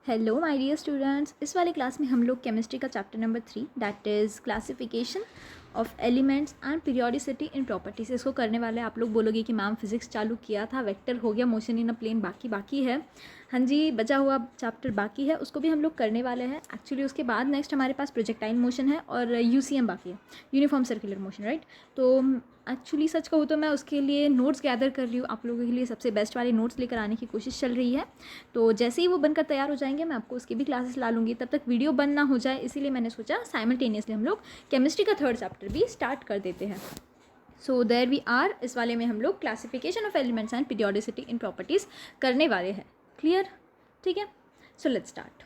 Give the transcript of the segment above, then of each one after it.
Hello my dear students, इस वाले class में हम लोग केमिस्ट्री का chapter number 3 that is classification of elements and periodicity in properties इसको करने वाले। आप लोग बोलोगे कि मैम फिजिक्स चालू किया था, वेक्टर हो गया, मोशन इन अ प्लेन बाकी है। हाँ जी, बचा हुआ चैप्टर बाकी है, उसको भी हम लोग करने वाले हैं। एक्चुअली उसके बाद नेक्स्ट हमारे पास प्रोजेक्टाइल मोशन है और यूसीएम बाकी है, यूनिफॉर्म सर्कुलर मोशन, राइट। तो एक्चुअली सच कहूँ तो मैं उसके लिए नोट्स गैदर कर रही हूँ, आप लोगों के लिए सबसे बेस्ट वाले नोट्स लेकर आने की कोशिश चल रही है। तो जैसे ही वो बनकर तैयार हो जाएंगे मैं आपको उसकी भी क्लासेस ला लूँगी, तब तक वीडियो बंद ना हो जाए, इसीलिए मैंने सोचा साइमल्टेनियसली हम लोग केमिस्ट्री का थर्ड चैप्टर भी स्टार्ट कर देते हैं। सो देयर वी आर, इस वाले में हम लोग classification of elements and periodicity in properties करने वाले हैं। क्लियर? ठीक है, सो लेट्स स्टार्ट।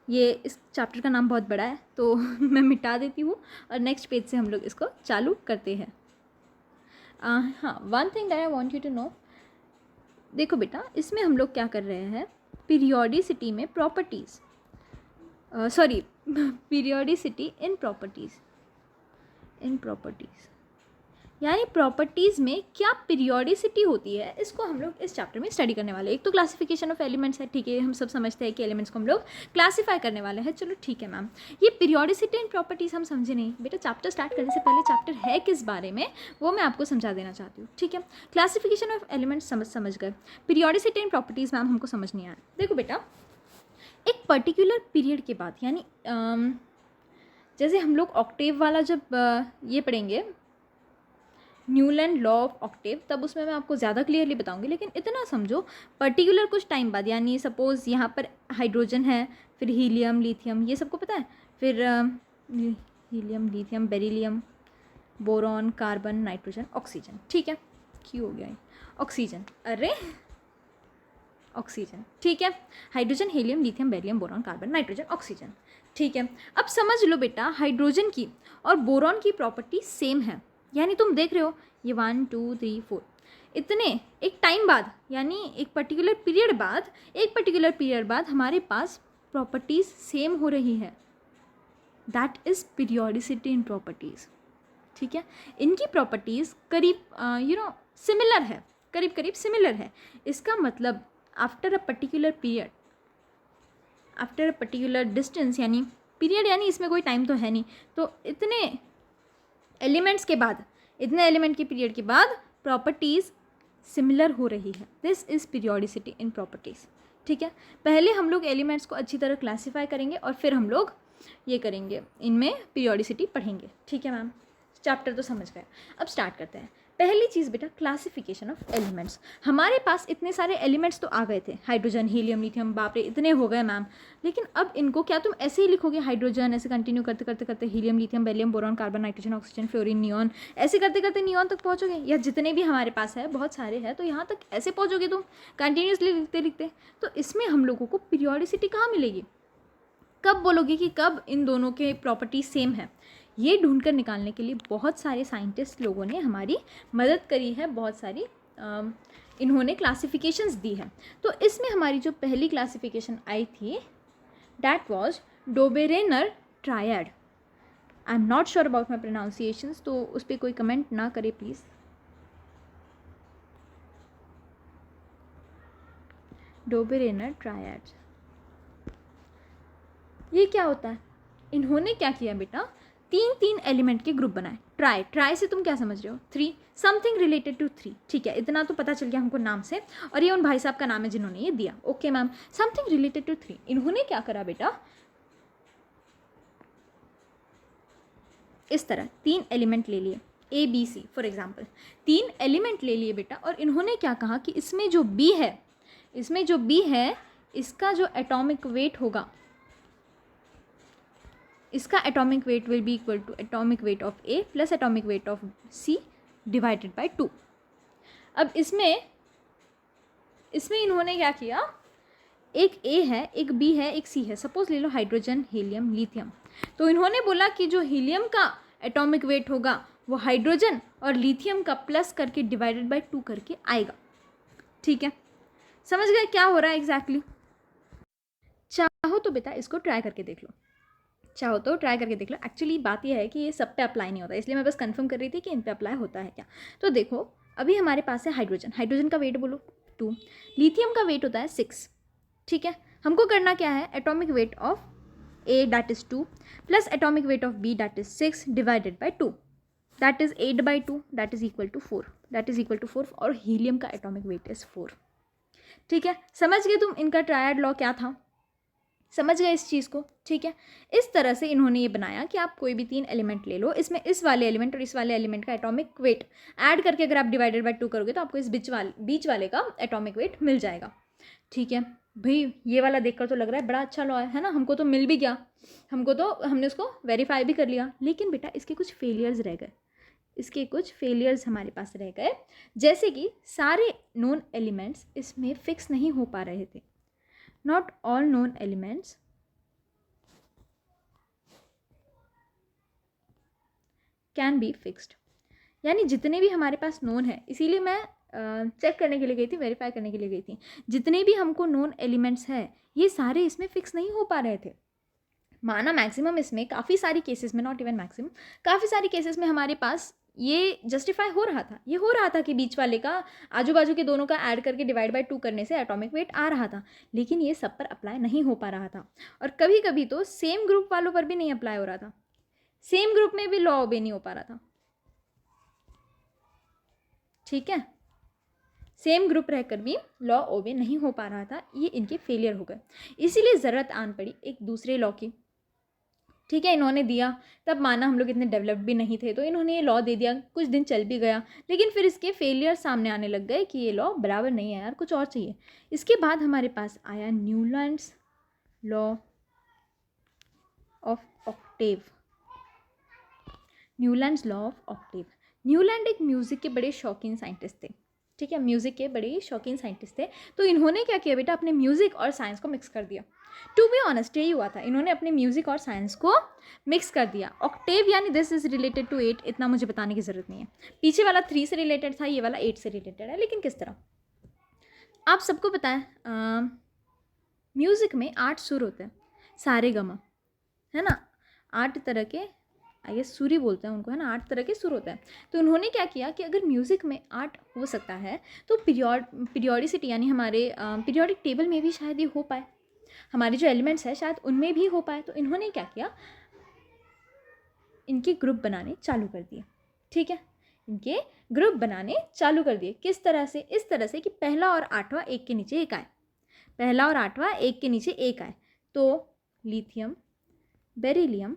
ये इस चैप्टर का नाम बहुत बड़ा है तो मैं मिटा देती हूँ और नेक्स्ट पेज से हम लोग इसको चालू करते हैं। हाँ, one thing that I want you to know, देखो बेटा, इसमें हम लोग क्या कर रहे हैं, पीरियोडिसिटी में प्रॉपर्टीज़, सॉरी पीरियोडिसिटी इन प्रॉपर्टीज़ यानी प्रॉपर्टीज़ में क्या पीरियोडिसिटी होती है, इसको हम लोग इस चैप्टर में स्टडी करने वाले हैं। एक तो क्लासिफिकेशन ऑफ एलिमेंट्स है, ठीक है, हम सब समझते हैं कि एलिमेंट्स को हम लोग क्लासीफाई करने वाले हैं, चलो ठीक है मैम। ये पीरियोडिसिटी इन प्रॉपर्टीज़ हम समझे नहीं बेटा, चैप्टर स्टार्ट करने से पहले चैप्टर है किस बारे में वो मैं आपको समझा देना चाहती हूँ, ठीक है। क्लासिफिकेशन ऑफ एलिमेंट्स समझ गए, पीरियोडिसिटी इन प्रॉपर्टीज़ मैम हमको समझ नहीं आया। देखो बेटा, एक पर्टिकुलर पीरियड के बाद, यानी जैसे हम लोग ऑक्टेव वाला जब ये पढ़ेंगे न्यूलैंड लॉ ऑफ ऑक्टेव, तब उसमें मैं आपको ज़्यादा क्लियरली बताऊंगी, लेकिन इतना समझो पर्टिकुलर कुछ टाइम बाद, यानी सपोज़ यहाँ पर हाइड्रोजन है, फिर हीलियम, लिथियम, ये सबको पता है, फिर helium, lithium, beryllium, boron, carbon, nitrogen, oxygen, ठीक है। क्यों हो गया है ऑक्सीजन, अरे ऑक्सीजन, ठीक है। Hydrogen, helium, lithium, beryllium, boron, carbon, nitrogen, oxygen, ठीक है। अब समझ लो बेटा, हाइड्रोजन की और बोरॉन की प्रॉपर्टी सेम है, यानी तुम देख रहे हो ये 1 2 3 4 इतने एक टाइम बाद, यानी एक पर्टिकुलर पीरियड बाद हमारे पास प्रॉपर्टीज़ सेम हो रही है, that is periodicity in properties, ठीक है। इनकी प्रॉपर्टीज़ करीब सिमिलर है, करीब सिमिलर है। इसका मतलब आफ्टर अ पर्टिकुलर डिस्टेंस, यानी पीरियड, यानी इसमें कोई टाइम तो है नहीं, तो इतने एलिमेंट के पीरियड के बाद प्रॉपर्टीज़ सिमिलर हो रही है, this is periodicity in properties, ठीक है। पहले हम लोग एलिमेंट्स को अच्छी तरह क्लासीफाई करेंगे और फिर हम लोग ये करेंगे, इनमें पीरियोडिसिटी पढ़ेंगे, ठीक है मैम। चैप्टर तो समझ गए, अब स्टार्ट करते हैं। पहली चीज़ बेटा, क्लासिफिकेशन ऑफ एलिमेंट्स। हमारे पास इतने सारे एलिमेंट्स तो आ गए थे, हाइड्रोजन, हीलियम, लिथियम, बाप रे इतने हो गए मैम, लेकिन अब इनको क्या तुम ऐसे ही लिखोगे, हाइड्रोजन ऐसे कंटिन्यू करते helium, lithium, beryllium, boron, carbon, nitrogen, oxygen, fluorine, neon, ऐसे करते नियॉन तक पहुँचोगे, या जितने भी हमारे पास है, बहुत सारे हैं, तो यहाँ तक ऐसे पहुँचोगे तुम कंटिन्यूसली लिखते। तो इसमें हम लोगों को पीरियोडिसिटी कहाँ मिलेगी, कब बोलोगे कि कब इन दोनों के प्रॉपर्टी सेम है, ये ढूंढकर निकालने के लिए बहुत सारे साइंटिस्ट लोगों ने हमारी मदद करी है, बहुत सारी इन्होंने क्लासिफिकेशंस दी है। तो इसमें हमारी जो पहली क्लासिफिकेशन आई थी that was Dobereiner triad. I am not sure about my pronunciations, तो उस पर कोई कमेंट ना करे प्लीज़। डोबेरेनर ट्रायड, ये क्या होता है, इन्होंने क्या किया बेटा, तीन एलिमेंट के ग्रुप बनाए। ट्राई से तुम क्या समझ रहे हो, 3, समथिंग रिलेटेड टू 3, ठीक है, इतना तो पता चल गया हमको नाम से, और ये उन भाई साहब का नाम है जिन्होंने ये दिया, okay ma'am. Something related to 3, इन्होंने क्या करा बेटा, इस तरह 3 एलिमेंट ले लिए, ABC फॉर एग्जाम्पल, 3 एलिमेंट ले लिए बेटा, और इन्होंने क्या कहा कि इसमें जो B है इसका जो एटॉमिक वेट होगा, इसका atomic weight will be equal to atomic weight of A plus atomic weight of C divided by 2। अब इसमें इन्होंने क्या किया, एक A है, एक B है, एक C है, सपोज ले लो हाइड्रोजन, हीलियम, लिथियम, तो इन्होंने बोला कि जो हीलियम का एटॉमिक वेट होगा वो हाइड्रोजन और लिथियम का प्लस करके डिवाइडेड बाय 2 करके आएगा, ठीक है। समझ गए क्या हो रहा है एग्जैक्टली? चाहो तो बेटा इसको ट्राई करके देख लो, एक्चुअली बात यह है कि ये सब पे अप्लाई नहीं होता, इसलिए मैं बस कंफर्म कर रही थी कि इन पे अप्लाई होता है क्या। तो देखो अभी हमारे पास है हाइड्रोजन का वेट बोलो 2, लिथियम का वेट होता है 6, ठीक है, हमको करना क्या है, atomic weight of A that is 2 plus atomic weight of B that is 6 divided by 2 that is 8/2 that is equal to 4 that is equal to 4 और हीलियम का एटॉमिक वेट इज 4। ठीक है, समझ गए तुम इनका ट्रायड लॉ क्या था, समझ गए इस चीज़ को। ठीक है, इस तरह से इन्होंने ये बनाया कि आप कोई भी 3 एलिमेंट ले लो, इसमें इस वाले एलिमेंट और इस वाले एलिमेंट का एटॉमिक वेट ऐड करके अगर आप डिवाइडेड बाय 2 करोगे तो आपको इस बीच वाले का एटॉमिक वेट मिल जाएगा। ठीक है भाई, ये वाला देखकर तो लग रहा है बड़ा अच्छा लॉ है ना, हमको तो मिल भी गया, हमने उसको वेरीफाई भी कर लिया। लेकिन बेटा इसके कुछ फेलियर्स रह गए, इसके कुछ फेलियर्स हमारे पास रह गए, जैसे कि सारे नोन एलिमेंट्स इसमें फिक्स नहीं हो पा रहे थे। Not all known elements can be fixed, यानी जितने भी हमारे पास नोन है, इसीलिए मैं चेक करने के लिए गई थी, वेरीफाई करने के लिए गई थी, जितने भी हमको नोन एलिमेंट्स हैं ये सारे इसमें फिक्स नहीं हो पा रहे थे। माना मैक्सिमम इसमें काफ़ी सारी केसेस में, नॉट इवन मैक्सिमम, काफ़ी सारी केसेस में हमारे पास ये जस्टिफाई हो रहा था, ये हो रहा था कि बीच वाले का आजू बाजू के दोनों का ऐड करके डिवाइड बाय 2 करने से एटॉमिक वेट आ रहा था, लेकिन ये सब पर अप्लाई नहीं हो पा रहा था। और कभी कभी तो सेम ग्रुप वालों पर भी नहीं अप्लाई हो रहा था, सेम ग्रुप में भी लॉ ओबे नहीं हो पा रहा था। ठीक है, सेम ग्रुप रहकर भी लॉ ओबे नहीं हो पा रहा था, ये इनके फेलियर हो गए, इसीलिए ज़रूरत आन पड़ी एक दूसरे लॉ की। ठीक है, इन्होंने दिया, तब माना हम लोग इतने डेवलप्ड भी नहीं थे तो इन्होंने ये लॉ दे दिया, कुछ दिन चल भी गया, लेकिन फिर इसके फेलियर सामने आने लग गए कि ये लॉ बराबर नहीं है यार, कुछ और चाहिए। इसके बाद हमारे पास आया Newlands law of octave. Newlands law of octave, Newland एक म्यूज़िक के बड़े शौकीन साइंटिस्ट थे। ठीक है, म्यूज़िक के बड़े शौकीन साइंटिस्ट थे, तो इन्होंने क्या किया बेटा, अपने म्यूज़िक और साइंस को मिक्स कर दिया। टू बी ऑनेस्ट यही हुआ था, इन्होंने अपने म्यूज़िक और साइंस को मिक्स कर दिया। ऑक्टेव यानी दिस इज रिलेटेड टू 8, इतना मुझे बताने की ज़रूरत नहीं है, पीछे वाला 3 से रिलेटेड था, ये वाला 8 से रिलेटेड है, लेकिन किस तरह आप सबको पता है म्यूज़िक में 8 सुर होते हैं, सारे गमा है ना, 8 तरह के, आई गेस सूरी बोलते हैं उनको, है ना, 8 तरह के सुर होते हैं। तो उन्होंने क्या किया कि अगर म्यूज़िक में 8 हो सकता है तो पीरियोडिसिटी यानी हमारे पीरियोडिक टेबल में भी शायद ये हो पाए, हमारे जो एलिमेंट्स हैं शायद उनमें भी हो पाए। तो इन्होंने क्या किया, इनके ग्रुप बनाने चालू कर दिए। ठीक है, इनके ग्रुप बनाने चालू कर दिए, किस तरह से, इस तरह से कि पहला और 8वां एक के नीचे एक आए, पहला और 8वां एक के नीचे एक आए। तो lithium, beryllium,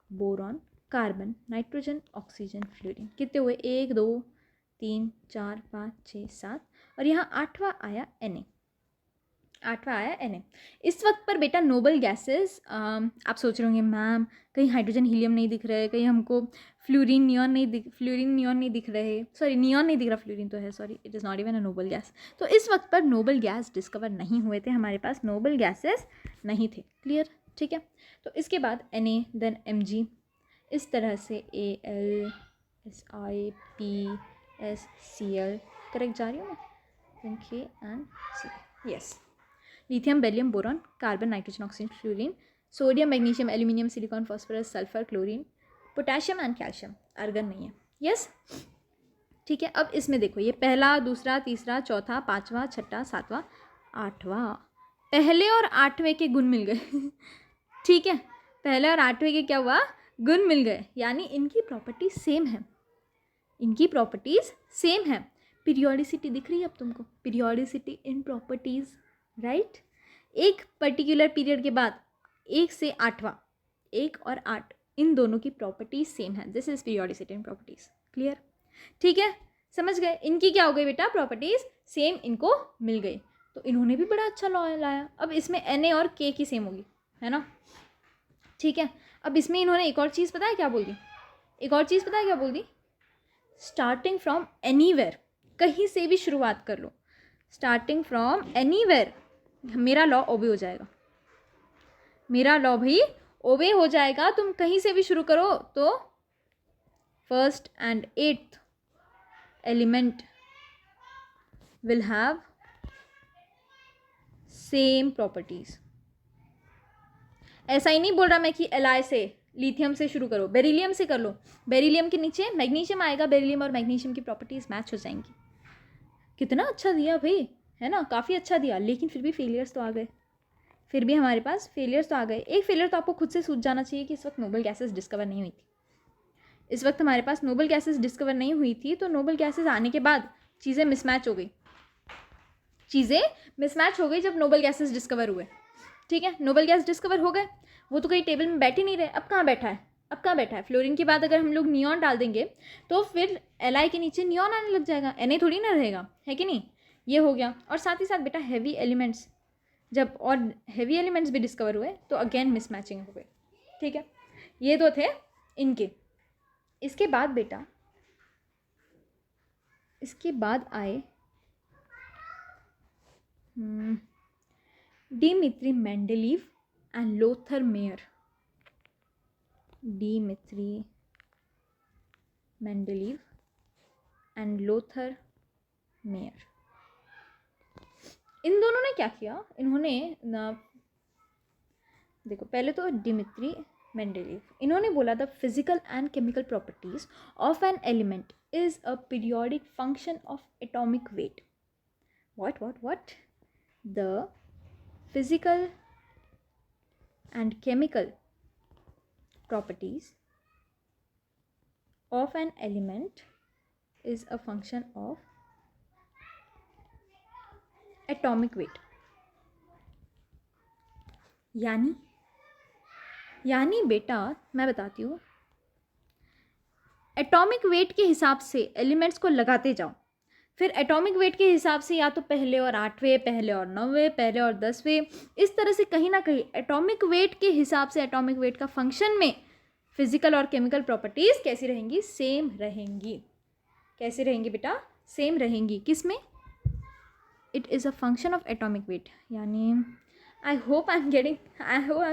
boron, carbon, nitrogen, oxygen, fluorine, कितने हुए, 1 2 3 4 5 6 7, और यहाँ 8वां आया Na, 8वां आया Na। इस वक्त पर बेटा नोबल गैसेस, आप सोच रहे होंगे मैम कहीं हाइड्रोजन हीलियम नहीं दिख रहे, कहीं हमको फ्लोरीन नियॉन नहीं दिख रहे, सॉरी नियॉन नहीं दिख रहा, फ्लोरीन तो है, sorry it is not even a noble gas. तो इस वक्त पर नोबल गैस डिस्कवर नहीं हुए थे, हमारे पास नोबल गैसेस नहीं थे, क्लियर। ठीक है, तो इसके बाद Na, देन Mg, इस तरह से Al, Si, P, S, Cl, correct जा रही हूँ मैं, K and C, yes. Lithium, beryllium, boron, carbon, nitrogen, oxygen, fluorine, sodium, magnesium, aluminium, silicon, phosphorus, sulphur, chlorine, potassium and calcium, argon नहीं है, yes. ठीक है, अब इसमें देखो ये पहला, दूसरा, तीसरा, चौथा, 5वां, 6वां, 7वां, 8वां, पहले और 8वें के गुण मिल गए ठीक है, पहले और 8वें के क्या हुआ, गुण मिल गए, यानी इनकी प्रॉपर्टीज सेम है, इनकी प्रॉपर्टीज सेम है। पीरियोडिसिटी दिख रही है अब तुमको, पीरियोडिसिटी इन प्रॉपर्टीज, राइट। एक पर्टिकुलर पीरियड के बाद 1 से 8वां, 1 और 8 इन दोनों की प्रॉपर्टीज सेम है, this is periodicity in properties, clear. ठीक है, समझ गए, इनकी क्या हो गई बेटा, प्रॉपर्टीज सेम इनको मिल गई, तो इन्होंने भी बड़ा अच्छा लॉ लाया। अब इसमें Na और K की सेम होगी, है ना। ठीक है, अब इसमें इन्होंने एक और चीज़ पता है क्या बोल दी, एक और चीज़ पता है क्या बोल दी, स्टार्टिंग फ्रॉम एनीवेयर, कहीं से भी शुरुआत कर लो, स्टार्टिंग फ्रॉम एनीवेयर, मेरा लॉ ओबे हो जाएगा, मेरा लॉ भाई ओबे हो जाएगा, तुम कहीं से भी शुरू करो तो 1st and 8th element will have same properties. ऐसा ही नहीं बोल रहा मैं कि Li से, लिथियम से शुरू करो, बेरिलियम से कर लो, बेरिलियम के नीचे मैग्नीशियम आएगा, बेरिलियम और मैग्नीशियम की प्रॉपर्टीज मैच हो जाएंगी। कितना अच्छा दिया भाई, है ना, काफ़ी अच्छा दिया, लेकिन फिर भी फेलियर्स तो आ गए, फिर भी हमारे पास फेलियर्स तो आ गए। एक फेलियर तो आपको खुद से सूझ जाना चाहिए कि इस वक्त नोबल गैसेस डिस्कवर नहीं हुई थी। इस वक्त हमारे पास नोबल गैसेस डिस्कवर नहीं हुई थी, तो नोबल गैसेस आने के बाद चीज़ें मिसमैच हो गई। चीज़ें मिसमैच हो गई जब नोबल गैसेस डिस्कवर हुए। ठीक है, नोबल गैस डिस्कवर हो गए, वो तो कहीं टेबल में बैठ ही नहीं रहे। अब कहाँ बैठा है? अब कहाँ बैठा है? फ्लोरीन के बाद अगर हम लोग नियॉन डाल देंगे तो फिर Li के नीचे नियॉन आने लग जाएगा, Na थोड़ी ना रहेगा, है कि नहीं। ये हो गया। और साथ ही साथ बेटा हैवी एलिमेंट्स, जब और हैवी एलिमेंट्स भी डिस्कवर हुए तो अगेन मिसमैचिंग हो गई। ठीक है, ये तो थे इनके। इसके बाद बेटा, इसके बाद आए Dmitri Mendeleev and Lothar Meyer. Dmitri Mendeleev and Lothar Meyer, इन दोनों ने क्या किया? इन्होंने देखो, पहले तो डिमित्री मेंडेलीव, इन्होंने बोला the physical and chemical properties of an element is a periodic function of atomic wait. what the physical and chemical properties of an element is a function of atomic weight। यानी बेटा मैं बताती हूँ, atomic weight के हिसाब से elements को लगाते जाओ, फिर एटॉमिक वेट के हिसाब से या तो पहले और 8वें, पहले और 9वें, पहले और 10वें, इस तरह से कहीं ना कहीं एटॉमिक वेट के हिसाब से एटॉमिक वेट का फंक्शन में फिजिकल और केमिकल प्रॉपर्टीज़ कैसी रहेंगी? सेम रहेंगी। कैसी रहेंगी बेटा? सेम रहेंगी। किस में? It is a function of atomic weight. यानी I hope I am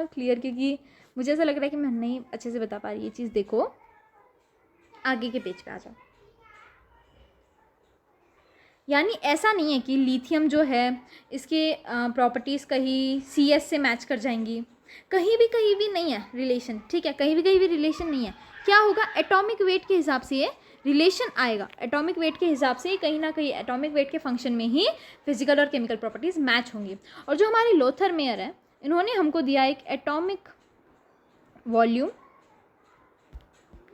clear, क्योंकि मुझे ऐसा लग रहा है कि मैं नहीं अच्छे से बता पा रही ये चीज़। देखो आगे के पेज पे आ जाओ। यानी ऐसा नहीं है कि लिथियम जो है इसके प्रॉपर्टीज़ कहीं CS से मैच कर जाएंगी, कहीं भी नहीं है रिलेशन। ठीक है, कहीं भी रिलेशन नहीं है। क्या होगा? एटॉमिक वेट के हिसाब से ये रिलेशन आएगा। एटॉमिक वेट के हिसाब से कहीं ना कहीं एटॉमिक वेट के फंक्शन में ही फिजिकल और केमिकल प्रॉपर्टीज़ मैच होंगी। और जो हमारी लोथर मेयर है, इन्होंने हमको दिया एक एटॉमिक वॉल्यूम,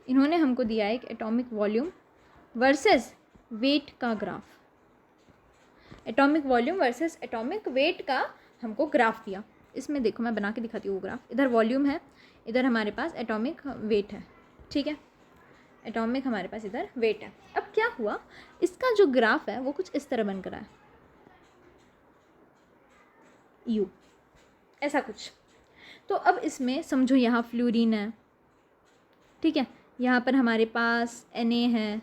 इन्होंने हमको दिया एक एटॉमिक वॉल्यूम वर्सेस वेट का graph. Atomic volume versus atomic weight का हमको ग्राफ दिया। इसमें देखो मैं बना के दिखाती हूँ वो ग्राफ। इधर वॉल्यूम है, इधर हमारे पास एटॉमिक वेट है। ठीक है, एटॉमिक हमारे पास इधर वेट है। अब क्या हुआ? इसका जो ग्राफ है वो कुछ इस तरह बन कर है, यू ऐसा कुछ। तो अब इसमें समझो यहाँ फ्लोरीन है, ठीक है, यहाँ पर हमारे पास Na है,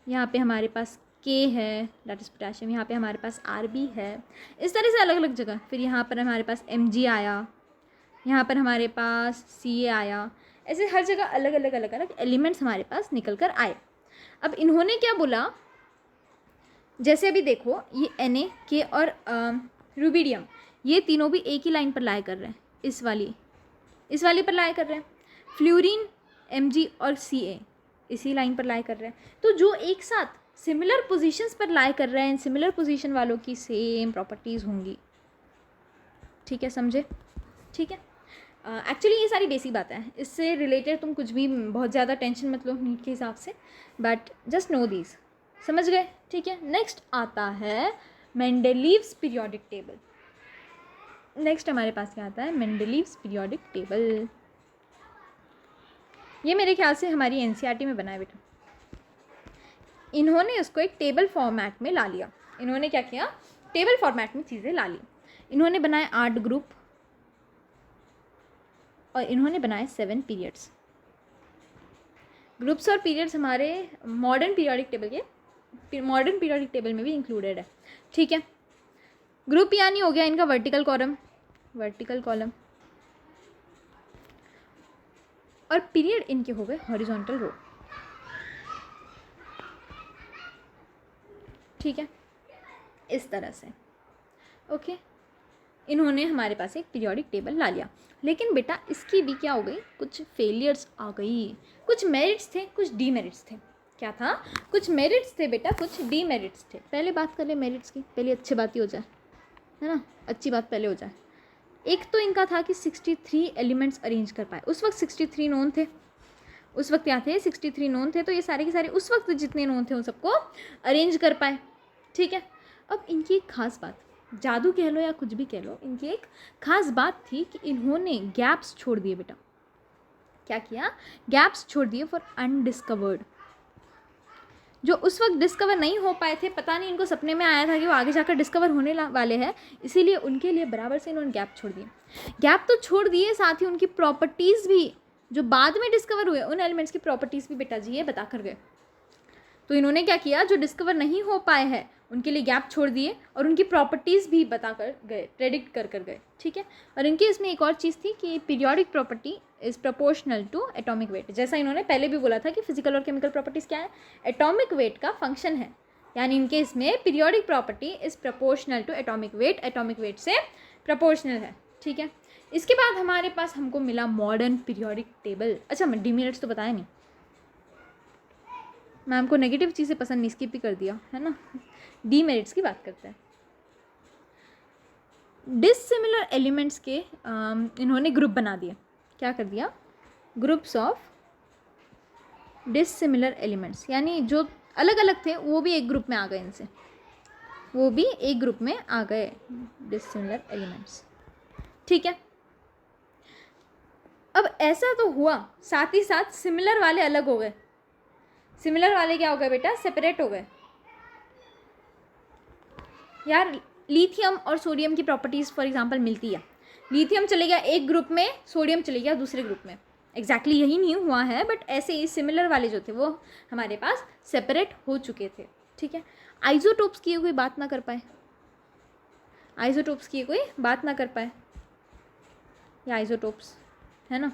यहाँ पे हमारे पास K है, दैट इज पोटेशियम, यहाँ पे हमारे पास Rb है, इस तरह से अलग अलग जगह। फिर यहाँ पर हमारे पास Mg आया, यहाँ पर हमारे पास Ca आया, ऐसे हर जगह अलग अलग एलिमेंट्स हमारे पास निकल कर आए। अब इन्होंने क्या बोला? जैसे अभी देखो ये Na, K और रुबिडियम, ये तीनों भी एक ही लाइन पर लाया कर रहे हैं, इस वाली पर लाया कर रहे हैं। फ्लोरीन, Mg और Ca इसी लाइन पर लाया कर रहे हैं। तो जो एक साथ सिमिलर पोजीशंस पर लाया कर रहे हैं, सिमिलर पोजीशन वालों की सेम प्रॉपर्टीज़ होंगी। ठीक है, समझे? ठीक है, एक्चुअली ये सारी बेसिक बातें हैं, इससे रिलेटेड तुम कुछ भी बहुत ज़्यादा टेंशन मत लो नीट के हिसाब से, बट जस्ट नो दीज। समझ गए? ठीक है, नेक्स्ट आता है मेंडेलीव्स पीरियोडिक टेबल। नेक्स्ट हमारे पास क्या आता है? मेंडेलीव्स पीरियोडिक टेबल। ये मेरे ख्याल से हमारी NCERT में बना है बेटा। इन्होंने उसको एक टेबल फॉर्मेट में ला लिया। इन्होंने क्या किया? टेबल फॉर्मेट में चीज़ें ला ली। इन्होंने बनाए 8 ग्रुप और इन्होंने बनाए 7 पीरियड्स। ग्रुप्स और पीरियड्स हमारे मॉडर्न पीरियोडिक टेबल में भी इंक्लूडेड है। ठीक है, ग्रुप यानी हो गया इनका वर्टिकल कॉलम, और पीरियड इनके हो गए हॉरिजॉन्टल रो। ठीक है, इस तरह से। ओके, इन्होंने हमारे पास एक पीरियोडिक टेबल ला लिया। लेकिन बेटा इसकी भी क्या हो गई? कुछ फेलियर्स आ गई। कुछ मेरिट्स थे, कुछ डीमेरिट्स थे। क्या था? कुछ मेरिट्स थे बेटा, कुछ डीमेरिट्स थे। पहले बात कर ले मेरिट्स की, पहले अच्छी बात ही हो जाए, है ना, अच्छी बात पहले हो जाए। एक तो इनका था कि 63 एलिमेंट्स अरेंज कर पाए, उस वक्त 63 नोन थे, उस वक्त क्या थे 63 नोन थे, तो ये सारे के सारे उस वक्त जितने नोन थे उन सबको अरेंज कर पाए, ठीक है। अब इनकी एक खास बात, जादू कह लो या कुछ भी कह लो, इनकी एक खास बात थी कि इन्होंने गैप्स छोड़ दिए बेटा। क्या किया? गैप्स छोड़ दिए फॉर अनडिस्कवर्ड, जो उस वक्त डिस्कवर नहीं हो पाए थे, पता नहीं इनको सपने में आया था कि वो आगे जाकर डिस्कवर होने वाले हैं, इसीलिए उनके लिए बराबर से इन्होंने गैप छोड़ दिए। गैप तो छोड़ दिए, साथ ही उनकी प्रॉपर्टीज़ भी जो बाद में डिस्कवर हुए, उन एलिमेंट्स की प्रॉपर्टीज़ भी बेटा जी ये बता कर गए। तो इन्होंने क्या किया, जो डिस्कवर नहीं हो पाए हैं उनके लिए गैप छोड़ दिए और उनकी प्रॉपर्टीज़ भी बता कर गए, प्रेडिक्ट कर कर गए, ठीक है। और इनकी इसमें एक और चीज़ थी कि periodic property is proportional to atomic weight, जैसा इन्होंने पहले भी बोला था कि फिजिकल और केमिकल प्रॉपर्टीज़ क्या है, एटॉमिक वेट का फंक्शन है, यानी इनके इसमें periodic property is proportional to atomic weight, atomic weight से प्रोपोर्शनल है, ठीक है। इसके बाद हमारे पास हमको मिला मॉडर्न पीरियोडिक टेबल। अच्छा, मैं डीमेरिट्स तो बताया नहीं, मैम को नेगेटिव चीज़ें पसंद नहीं, स्किप भी कर दिया है ना। डीमेरिट्स की बात करते हैं। डिसिमिलर एलिमेंट्स के इन्होंने ग्रुप बना दिए, क्या कर दिया, ग्रुप्स ऑफ डिसिमिलर एलिमेंट्स, यानी जो अलग अलग थे वो भी एक ग्रुप में आ गए, इनसे वो भी एक ग्रुप में आ गए, डिसिमिलर एलिमेंट्स, ठीक है। अब ऐसा तो हुआ, साथ ही साथ सिमिलर वाले अलग हो गए, सिमिलर वाले क्या हो गए बेटा, सेपरेट हो गए। यार लिथियम और सोडियम की प्रॉपर्टीज़ फॉर एग्जांपल मिलती है, लिथियम चले गया एक ग्रुप में, सोडियम चले गया दूसरे ग्रुप में, एग्जैक्टली यही नहीं हुआ है, बट ऐसे ही सिमिलर वाले जो थे वो हमारे पास सेपरेट हो चुके थे, ठीक है। आइसोटोप्स की कोई बात ना कर पाए, आइसोटोप्स की कोई बात ना कर पाए, या आइसोटोप्स है ना,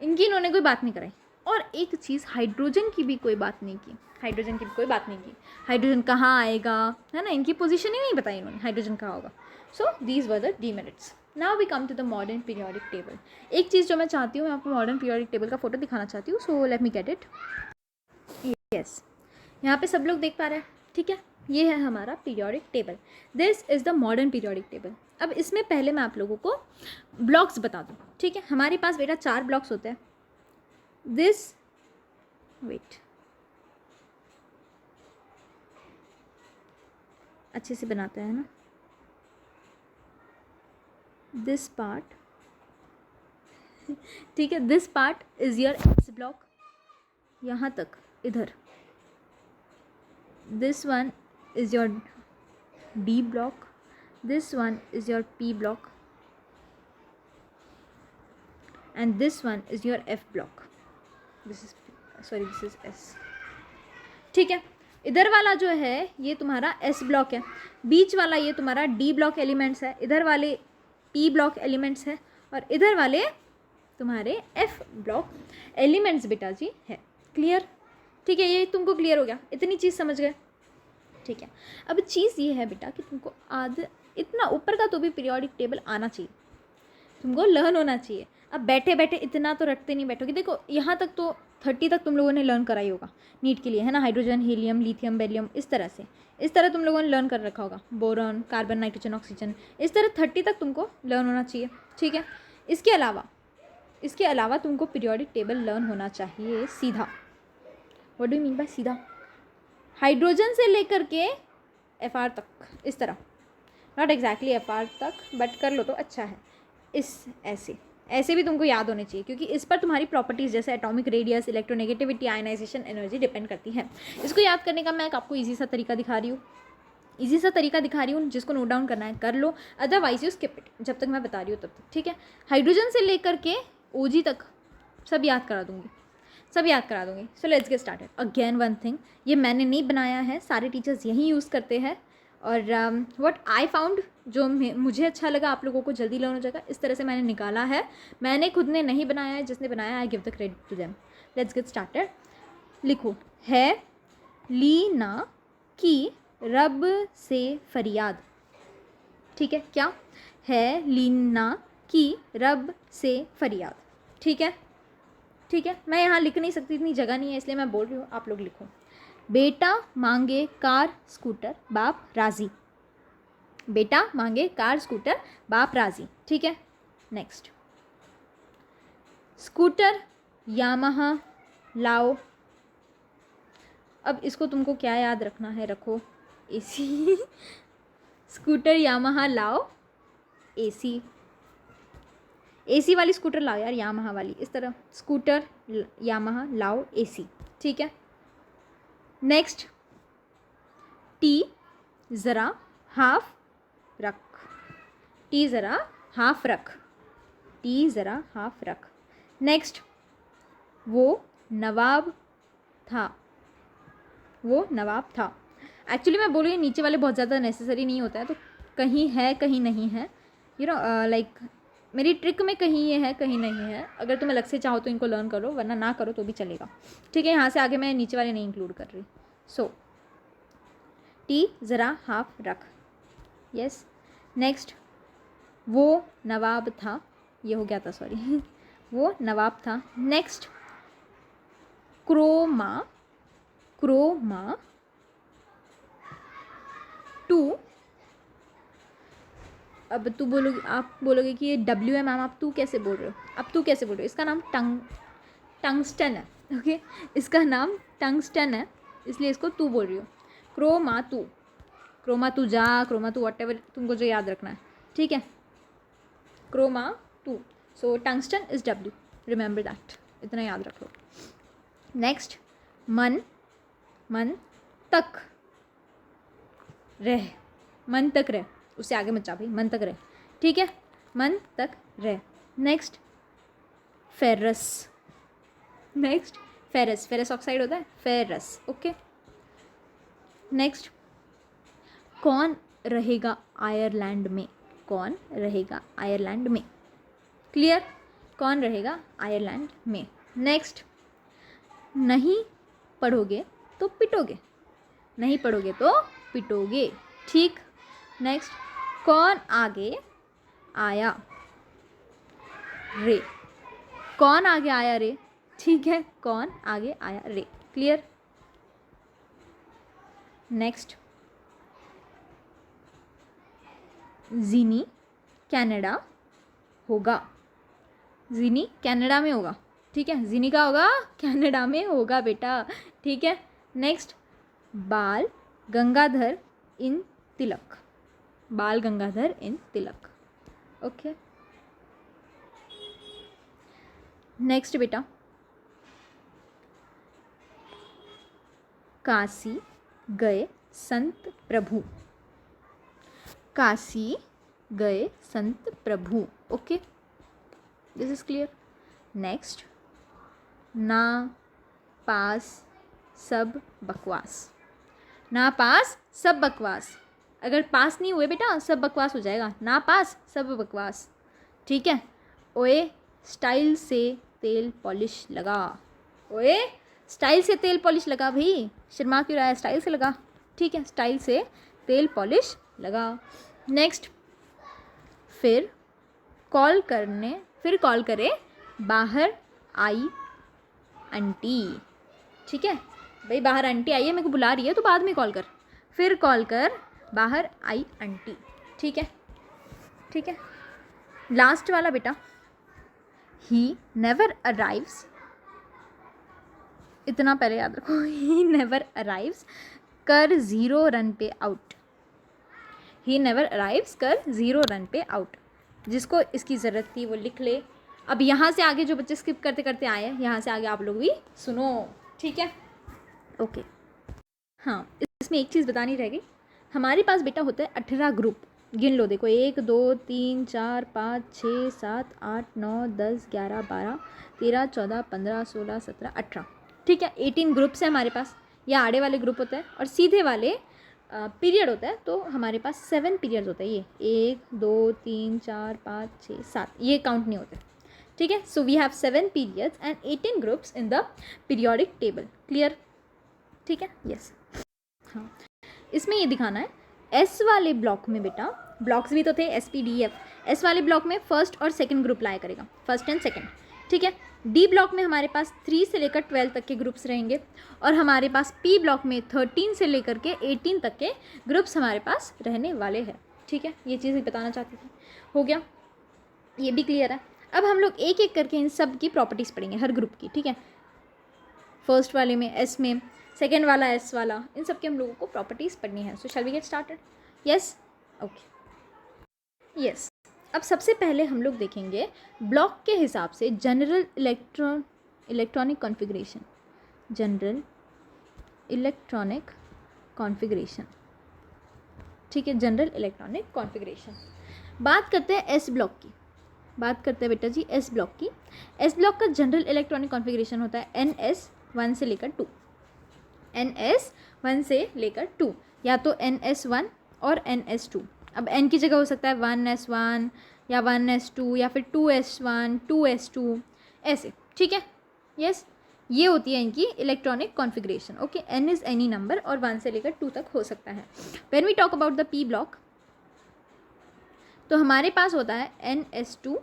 इनकी इन्होंने कोई बात नहीं कराई। और एक चीज़, हाइड्रोजन की भी कोई बात नहीं की, हाइड्रोजन की भी कोई बात नहीं की, हाइड्रोजन कहाँ आएगा है ना, इनकी पोजीशन ही नहीं बताई इन्होंने, हाइड्रोजन कहाँ होगा। So these were the demerits. Now we come to the modern periodic table. एक चीज़ जो मैं चाहती हूँ, मैं आपको मॉडर्न पीरियोडिक टेबल का फोटो दिखाना चाहती हूँ, so let me get it. Yes, यहाँ पे सब लोग देख पा रहे हैं, ठीक है, ये है हमारा periodic table, this is the modern periodic table. अब इसमें पहले मैं आप लोगों को ब्लॉक्स बता दूँ, ठीक है। हमारे पास बेटा 4 ब्लॉक्स होते हैं, दिस वेट अच्छे से बनाते हैं ना, दिस पार्ट, ठीक है, this part is your x block, यहाँ तक इधर, this one is your D block, this one is your P block and this one is your F block, this is sorry this is S, ठीक है। इधर वाला जो है ये तुम्हारा एस ब्लॉक है, बीच वाला ये तुम्हारा डी ब्लॉक एलिमेंट्स है, इधर वाले पी ब्लॉक एलिमेंट्स है और इधर वाले तुम्हारे एफ ब्लॉक एलिमेंट्स बेटा जी है। क्लियर, ठीक है, ये तुमको क्लियर हो गया, इतनी चीज़ समझ गए, ठीक है। अब चीज़ ये है बेटा कि तुमको इतना ऊपर का तो भी पीरियोडिक टेबल आना चाहिए, तुमको लर्न होना चाहिए। अब बैठे बैठे इतना तो रटते नहीं बैठोगे, देखो यहाँ तक तो 30 तक तुम लोगों ने लर्न करा ही होगा नीट के लिए, है ना, हाइड्रोजन, हीलियम, लिथियम, बेरिलियम, इस तरह से, इस तरह तुम लोगों ने लर्न कर रखा होगा, बोरॉन, कार्बन, नाइट्रोजन, ऑक्सीजन, इस तरह 30 तक तुमको लर्न होना चाहिए, ठीक है। इसके अलावा तुमको पीरियोडिक टेबल लर्न होना चाहिए सीधा। What do you mean by सीधा? हाइड्रोजन से लेकर के Fr तक, इस तरह, नॉट एग्जैक्टली Fr तक, बट कर लो तो अच्छा है, इस ऐसे भी तुमको याद होने चाहिए, क्योंकि इस पर तुम्हारी प्रॉपर्टीज़ जैसे atomic radius, electronegativity, ionization energy depend करती है। इसको याद करने का मैं आपको ईजी सा तरीका दिखा रही हूँ, जिसको नोट डाउन करना है कर लो, अदरवाइज यू स्किप इट, जब तक मैं बता रही हूँ तब तक, ठीक है। हाइड्रोजन से लेकर के OG तक सब याद करा दूँगी। So let's get started. Again one thing, ये मैंने नहीं बनाया है, सारे टीचर्स यही यूज़ करते हैं, और व्हाट आई फाउंड, जो मुझे अच्छा लगा, आप लोगों को जल्दी लर्न हो जाएगा, इस तरह से मैंने निकाला है, मैंने खुद ने नहीं बनाया है, जिसने बनाया I give the credit to them. Let's get started. लिखो, है लीना की रब से फरियाद, ठीक है, क्या है लीना की रब से फरियाद, ठीक है, मैं यहाँ लिख नहीं सकती, इतनी जगह नहीं है, इसलिए मैं बोल रही हूँ, आप लोग लिखो। बेटा मांगे कार स्कूटर, बाप राजी, बेटा मांगे कार स्कूटर, बाप राजी। ठीक है, नेक्स्ट स्कूटर यामाहा लाओ। अब इसको तुमको क्या याद रखना है, रखो एसी स्कूटर यामाहा लाओ एसी, एसी वाली स्कूटर लाओ यार, यामाहा वाली, इस तरह स्कूटर यामाहा लाओ एसी। ठीक है, नेक्स्ट टी ज़रा हाफ रख, टी ज़रा हाफ रख, टी ज़रा हाफ रख। नेक्स्ट वो नवाब था, वो नवाब था। एक्चुअली मैं बोल रही हूँ नीचे वाले बहुत ज़्यादा नेसेसरी नहीं होता है, तो कहीं है कहीं नहीं है, यू नो लाइक मेरी ट्रिक में कहीं ये है कहीं नहीं है। अगर तुम अलग से चाहो तो इनको लर्न करो, वरना ना करो तो भी चलेगा। ठीक है, यहाँ से आगे मैं नीचे वाले नहीं इंक्लूड कर रही। सो टी ज़रा हाफ रख, यस। नेक्स्ट वो नवाब था, ये हो गया था सॉरी वो नवाब था। नेक्स्ट क्रोमा, क्रोमा टू, अब तू बोलोगे, आप बोलोगे कि ये डब्ल्यू है मैम, आप तू कैसे बोल रहे हो, अब तू कैसे बोल रहे हो, इसका नाम टंगस्टन है। ओके, इसका नाम टंगस्टन है, इसलिए इसको तू बोल रही हो। क्रोमा तू, क्रोमा तू जा, क्रोमा तू वट एवर तुमको जो याद रखना है। ठीक है, chroma two, so tungsten is W, remember that, इतना याद रख लो। नेक्स्ट मन, मन तक रह, मन तक रह, उससे आगे मत जा भाई, मन तक रह। ठीक है, मन तक रह। Next ferrous, next ferrous, ferrous oxide होता है, फेरस। ओके, नेक्स्ट कौन रहेगा आयरलैंड में, कौन रहेगा आयरलैंड में, क्लियर, कौन रहेगा आयरलैंड में। नेक्स्ट नहीं पढ़ोगे तो पिटोगे, नहीं पढ़ोगे तो पिटोगे। ठीक, नेक्स्ट कौन आगे आया रे, कौन आगे आया रे। ठीक है, कौन आगे आया रे, क्लियर। नेक्स्ट जीनी कनाडा होगा, जीनी कनाडा में होगा। ठीक है, जीनी का होगा कनाडा में होगा बेटा। ठीक है, नेक्स्ट बाल गंगाधर इन तिलक, बाल गंगाधर इन तिलक। ओके, नेक्स्ट बेटा काशी गए संत प्रभु, काशी गए संत प्रभु। Okay, this is clear. Next ना पास सब बकवास, ना पास सब बकवास, अगर पास नहीं हुए बेटा सब बकवास हो जाएगा, ना पास सब बकवास। ठीक है, ओए स्टाइल से तेल पॉलिश लगा, ओए स्टाइल से तेल पॉलिश लगा, भाई शर्मा क्यों रहा है, स्टाइल से लगा। ठीक है, स्टाइल से तेल पॉलिश लगा। नेक्स्ट फिर कॉल करने, फिर कॉल करे बाहर आई आंटी। ठीक है भाई, बाहर आंटी आई है, मेरे को बुला रही है, तो बाद में कॉल कर, फिर कॉल कर बाहर आई आंटी। ठीक है, ठीक है, लास्ट वाला बेटा ही नेवर अराइव्स, इतना पहले याद रखो, ही नेवर अराइव्स कर 0 रन पे आउट, ही नेवर अराइव्स कर 0 रन पे आउट। जिसको इसकी ज़रूरत थी वो लिख ले। अब यहाँ से आगे जो बच्चे स्किप करते करते आए हैं, यहाँ से आगे आप लोग भी सुनो। ठीक है, ओके। हाँ, इसमें एक चीज़ बतानी रह गई, हमारे पास बेटा होता है 18 ग्रुप, गिन लो, देखो 1 2 3 4 5 6 7 8 9 10 11 12 13 14 15 16 17 18। ठीक है, 18 ग्रुप्स हैं हमारे पास, या आड़े वाले ग्रुप होते हैं और सीधे वाले पीरियड होता है। तो हमारे पास 7 पीरियड्स होते हैं, ये 1 2 3 4 5 6 7, ये काउंट नहीं होते। ठीक है, so we have 7 periods and 18 groups in the periodic table, clear. ठीक है, यस। हाँ, इसमें ये दिखाना है एस वाले ब्लॉक में बेटा, ब्लॉक्स भी तो थे SPDF, एस वाले ब्लॉक में फर्स्ट और सेकंड ग्रुप लाया करेगा, फर्स्ट एंड सेकंड। ठीक है, डी ब्लॉक में हमारे पास 3 से लेकर 12 तक के ग्रुप्स रहेंगे, और हमारे पास पी ब्लॉक में 13 से लेकर के 18 तक के ग्रुप्स हमारे पास रहने वाले हैं। ठीक है, ये चीज़ बताना चाहती थी। हो गया, ये भी क्लियर है। अब हम लोग एक एक करके इन सब की प्रॉपर्टीज़ पढ़ेंगे, हर ग्रुप की, ठीक है। फर्स्ट वाले में एस में, सेकेंड वाला एस वाला, इन सब के हम लोगों को प्रॉपर्टीज़ पढ़नी है। So shall we get started? Yes, okay, yes. अब सबसे पहले हम लोग देखेंगे ब्लॉक के हिसाब से general electronic configuration, general electronic configuration, ठीक है, जनरल इलेक्ट्रॉनिक कॉन्फ़िगरेशन। बात करते हैं एस ब्लॉक की, बात करते हैं बेटा जी एस ब्लॉक की। एस ब्लॉक का जनरल इलेक्ट्रॉनिक कॉन्फ़िगरेशन होता है NS1 से लेकर 2, NS1 से लेकर 2, या तो NS1 और NS2। अब N की जगह हो सकता है 1S1 या 1S2 या फिर 2S1 2S2 ऐसे, ठीक है। यस, ये होती है इनकी electronic configuration. Okay, N is any number और 1 से लेकर 2 तक हो सकता है। When we talk about the P block, तो हमारे पास होता है NS2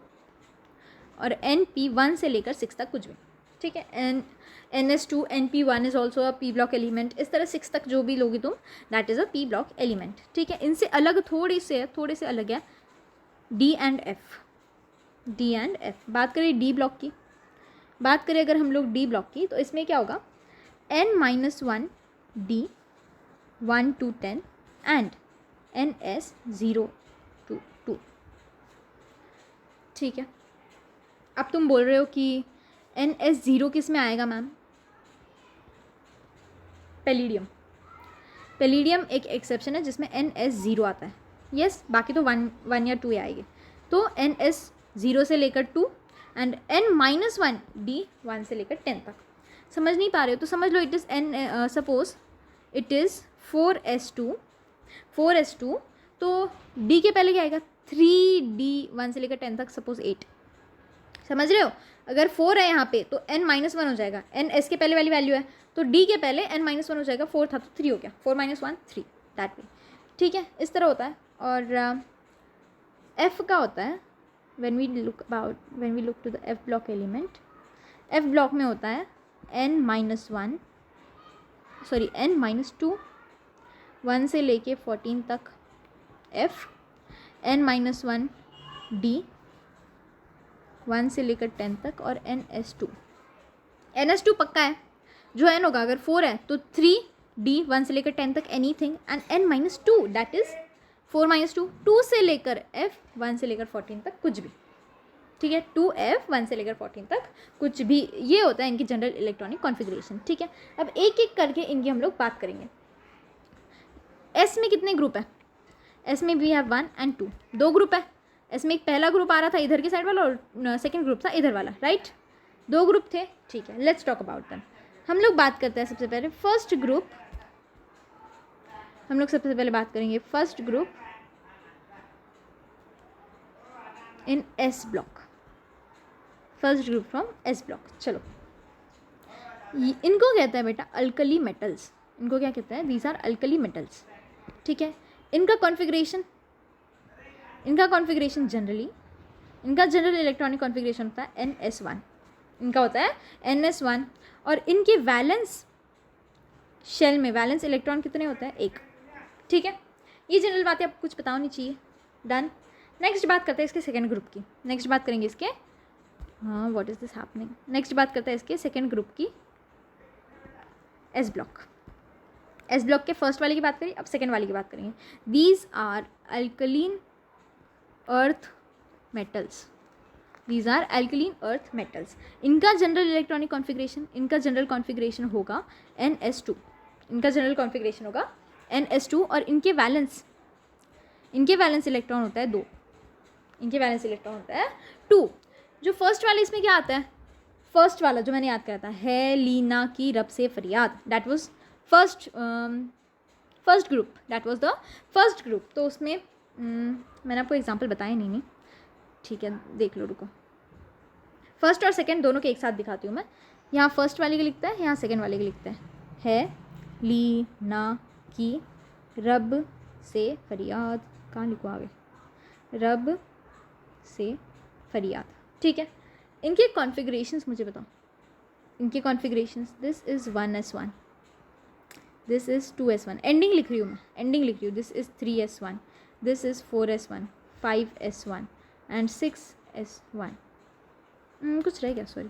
और NP 1 से लेकर 6 तक कुछ भी, ठीक है। NS2 NP1 is also a P block element. इस तरह 6 तक जो भी लोगी तुम, that is a P block element, ठीक है। इनसे अलग थोड़े से अलग है D एंड F। बात करें D ब्लॉक की, बात करें अगर हम लोग D ब्लॉक की, तो इसमें क्या होगा, N-1 D 1 to 10 and NS 0 to 2, ठीक है। अब तुम बोल रहे हो कि NS 0 किस में आएगा मैम? पैलिडियम एक एक्सेप्शन है जिसमें NS 0 आता है। यस, बाकी तो 1 या 2 आएगी। तो NS 0 से लेकर 2 एंड N-1 D 1 से लेकर 10 तक। समझ नहीं पा रहे हो तो समझ लो, it is suppose it is 4s2, तो D के पहले क्या आएगा, 3D 1 से लेकर 10 तक, सपोज 8। समझ रहे हो? अगर 4 है यहाँ पे तो N-1 हो जाएगा, N S के पहले वाली वैल्यू है, तो D के पहले N-1 हो जाएगा। 4 था तो 3 हो गया, 4 - 1 3, दैट वे, ठीक है। इस तरह होता है। और F का होता है, when we look to the F block element, F block में होता है N-2 1 से लेके 14 तक F, N-1 D 1 से लेकर 10 तक, और NS2 पक्का है, जो N होगा, अगर 4 है तो 3D 1 से लेकर 10 तक anything, and N-2 that is 4 - 2 2 से लेकर F 1 से लेकर 14 तक कुछ भी, ठीक है। 2F 1 से लेकर 14 तक कुछ भी, ये होता है इनकी जनरल इलेक्ट्रॉनिक कॉन्फ़िगरेशन, ठीक है। अब एक एक करके इनकी हम लोग बात करेंगे। S में कितने ग्रुप है? S में वी हैव 1 and 2, 2 ग्रुप है। S में एक पहला ग्रुप आ रहा था इधर की साइड वाला और सेकेंड ग्रुप था इधर वाला, राइट? 2 ग्रुप थे, ठीक है। Let's talk about them. हम लोग बात करते हैं सबसे पहले फर्स्ट ग्रुप, हम लोग सबसे पहले बात करेंगे first group in S block, first group from S block. चलो, इनको कहते हैं बेटा अल्कली मेटल्स, इनको क्या कहते हैं? दीज आर अल्कली मेटल्स, ठीक है। इनका कॉन्फ़िगरेशन जनरली, इनका जनरल इलेक्ट्रॉनिक कॉन्फ़िगरेशन होता है NS1, इनका होता है NS1, और इनके वैलेंस शेल में वैलेंस इलेक्ट्रॉन कितने होते हैं? 1, ठीक है। ये जनरल बातें आपको कुछ पता होनी चाहिए। डन। नेक्स्ट बात करते हैं इसके सेकेंड ग्रुप की, नेक्स्ट बात करेंगे इसके, हाँ what is this happening, next बात करते हैं इसके सेकेंड ग्रुप की, S ब्लॉक। S ब्लॉक के फर्स्ट वाले की बात करी, अब सेकेंड वाले की बात करेंगे। These are alkaline earth metals, these are alkaline earth metals. इनका जनरल इलेक्ट्रॉनिक कॉन्फ़िगरेशन होगा NS2, इनका जनरल कॉन्फ़िगरेशन होगा NS2, और इनके वैलेंस इलेक्ट्रॉन होता है 2, इनके वैलेंस इलेक्ट्रॉन होता है 2। जो फर्स्ट वाले, इसमें क्या आता है? फर्स्ट वाला जो मैंने याद करा था, है लीना की रब से फरियाद, that was first group, that was the first group. तो उसमें मैंने आपको एग्जांपल बताया नहीं, ठीक है, देख लो, रुको। फर्स्ट और सेकंड दोनों के एक साथ दिखाती हूँ मैं। यहाँ फर्स्ट वाले के लिखता है, यहाँ सेकंड वाले के लिखता है लीना की रब से फरियाद, कहाँ लिखो आगे, रब से फरियाद, ठीक है। इनके कॉन्फ़िगरेशंस मुझे बताओ, इनके configurations, this is 1s1, this is 2s1, ending लिख रही हूँ मैं, this is 3s1, this is 4s1, 5s1 and 6s1। कुछ रह गया, सॉरी,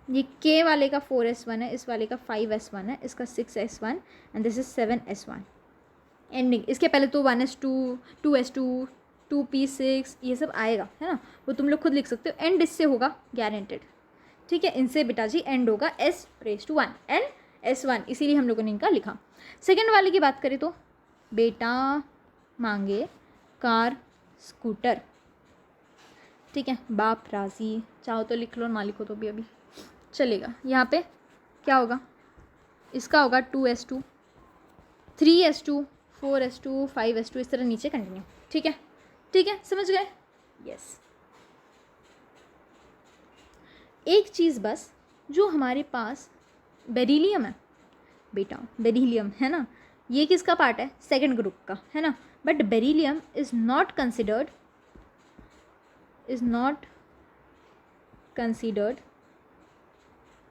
ये K वाले का 4s1 है, इस वाले का 5s1 है, इसका 6s1 and this is 7s1। Ending इसके पहले तो 1s2, 2s2, 2p6 ये सब आएगा, है ना, वो तुम लोग खुद लिख सकते हो। एंड इससे होगा गारंटेड, ठीक है, इनसे बेटा जी एंड होगा s⁻1 एंड s1, इसीलिए हम लोगों ने इनका लिखा। सेकेंड वाले की बात करें तो बेटा मांगे कार स्कूटर, ठीक है, बाप राजी, चाहो तो लिख लो, ना लिखो तो भी अभी चलेगा। यहाँ पे क्या होगा, इसका होगा 2s2, 3s2, 4s2, 5s2, इस तरह नीचे कंटिन्यू, ठीक है, ठीक है, समझ गए, यस। एक चीज़ बस, जो हमारे पास बेरिलियम है बेटा, बेरिलियम है ना, ये किसका पार्ट है, सेकंड ग्रुप का, है ना, but beryllium is not considered